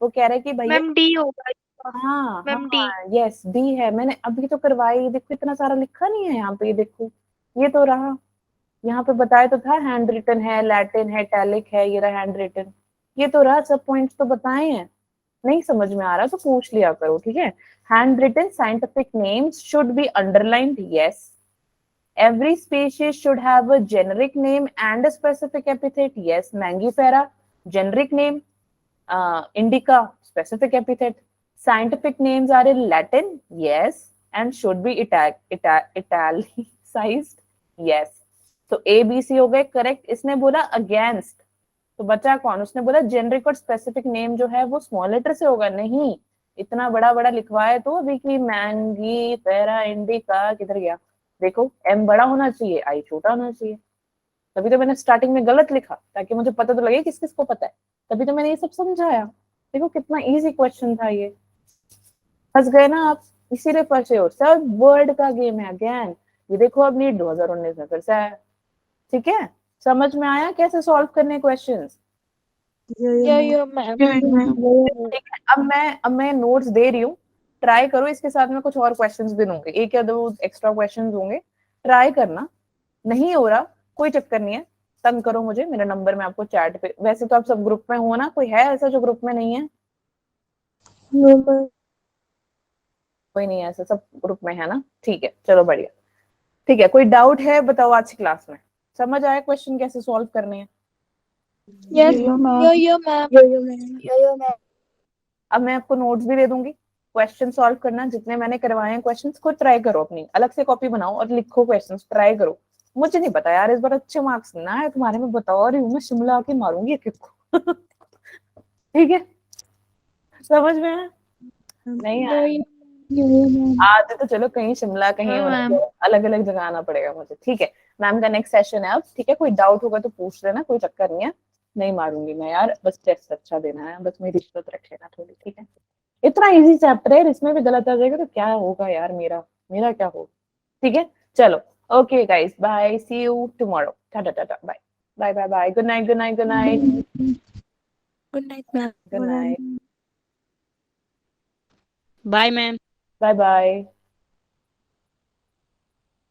वो कह रहे कि भैया मैम डी होगा। हाँ मैम डी। हाँ, यस डी है। मैंने अभी तो करवाई, देखो इतना सारा लिखा नहीं है यहाँ पे। ये देखो, ये तो रहा, यहाँ पे बताया तो था हैंड रिटन है, लैटिन है, टैलिक है, ये रहा हैंड रिटन। ये तो रहा, सब पॉइंट्स तो बताए हैं। नहीं समझ में आ रहा तो पूछ लिया करो, ठीक है? Hand written scientific names should be underlined, yes. Every species should have a generic name and a specific epithet. Yes, Mangifera, generic name. Indica, specific epithet. Scientific names are in Latin. Yes, and should be italicized. Yes. तो A, B, C हो गए correct. इसने बोला against, तो बचा कौन? उसने बोला जेनरिक और स्पेसिफिक नेम जो है वो स्मॉल लेटर से होगा। नहीं, इतना बड़ा बड़ा लिखवाया तो अभी की मैंगी फेरा इंडिका किधर गया? देखो, एम बड़ा होना चाहिए, आई छोटा होना चाहिए। तभी तो मैंने स्टार्टिंग में गलत लिखा, ताकि मुझे पता तो लगे किस किस को पता है। तभी तो मैंने ये सब समझाया। देखो कितना इजी क्वेश्चन था ये। फंस गए ना आप, इसीलिए फंसे हो। सब वर्ड का गेम है अगेन। ये देखो अब नीट 2019 में फिर से आया। ठीक है, समझ में आया कैसे सॉल्व करने क्वेश्चंस? यो मैम। ठीक है, अब मैं नोट्स दे रही हूँ, ट्राई करो। इसके साथ में कुछ और क्वेश्चंस भी दूंगे, एक या दो एक्स्ट्रा क्वेश्चंस होंगे, ट्राई करना। नहीं हो रहा कोई चक्कर नहीं है, तंग करो मुझे, मेरा नंबर मैं आपको चैट पे। वैसे तो आप सब ग्रुप में हो ना, कोई है ऐसा जो ग्रुप में नहीं है? कोई नहीं है ऐसा, सब ग्रुप में है ना? ठीक है, चलो बढ़िया। ठीक है, कोई डाउट है बताओ आज की क्लास में? समझ आया क्वेश्चन कैसे सॉल्व करने हैं? यस यो मैम। अब मैं आपको नोट्स भी दे दूंगी, क्वेश्चन सॉल्व करना। जितने मैंने करवाए हैं क्वेश्चंस खुद ट्राई करो, अपनी अलग से कॉपी बनाओ और लिखो क्वेश्चंस, ट्राई करो। मुझे नहीं पता यार, इस बार अच्छे मार्क्स ना है तुम्हारे, मैं बता रही हूँ, मैं शिमला आके मारूंगी एक एक को। ठीक है, समझ में आया? नहीं आया? आते तो चलो कहीं शिमला, कहीं अलग अलग जगह आना पड़ेगा मुझे। ठीक है, मैम का नेक्स्ट सेशन है अब। ठीक है, कोई डाउट होगा तो पूछ लेना, कोई चक्कर नहीं है। नहीं मारूंगी मैं यार, बस टेस्ट अच्छा देना है, बस मेरी रिश्वत रख लेना थोड़ी। ठीक है, इतना इजी चैप्टर है, इसमें भी गलत आ जाएगा तो क्या होगा यार, मेरा मेरा क्या होगा? ठीक है, चलो okay guys, bye, see you tomorrow, tata tata, bye bye bye bye, good night good night good night good night ma'am. Good night, bye ma'am. Bye bye.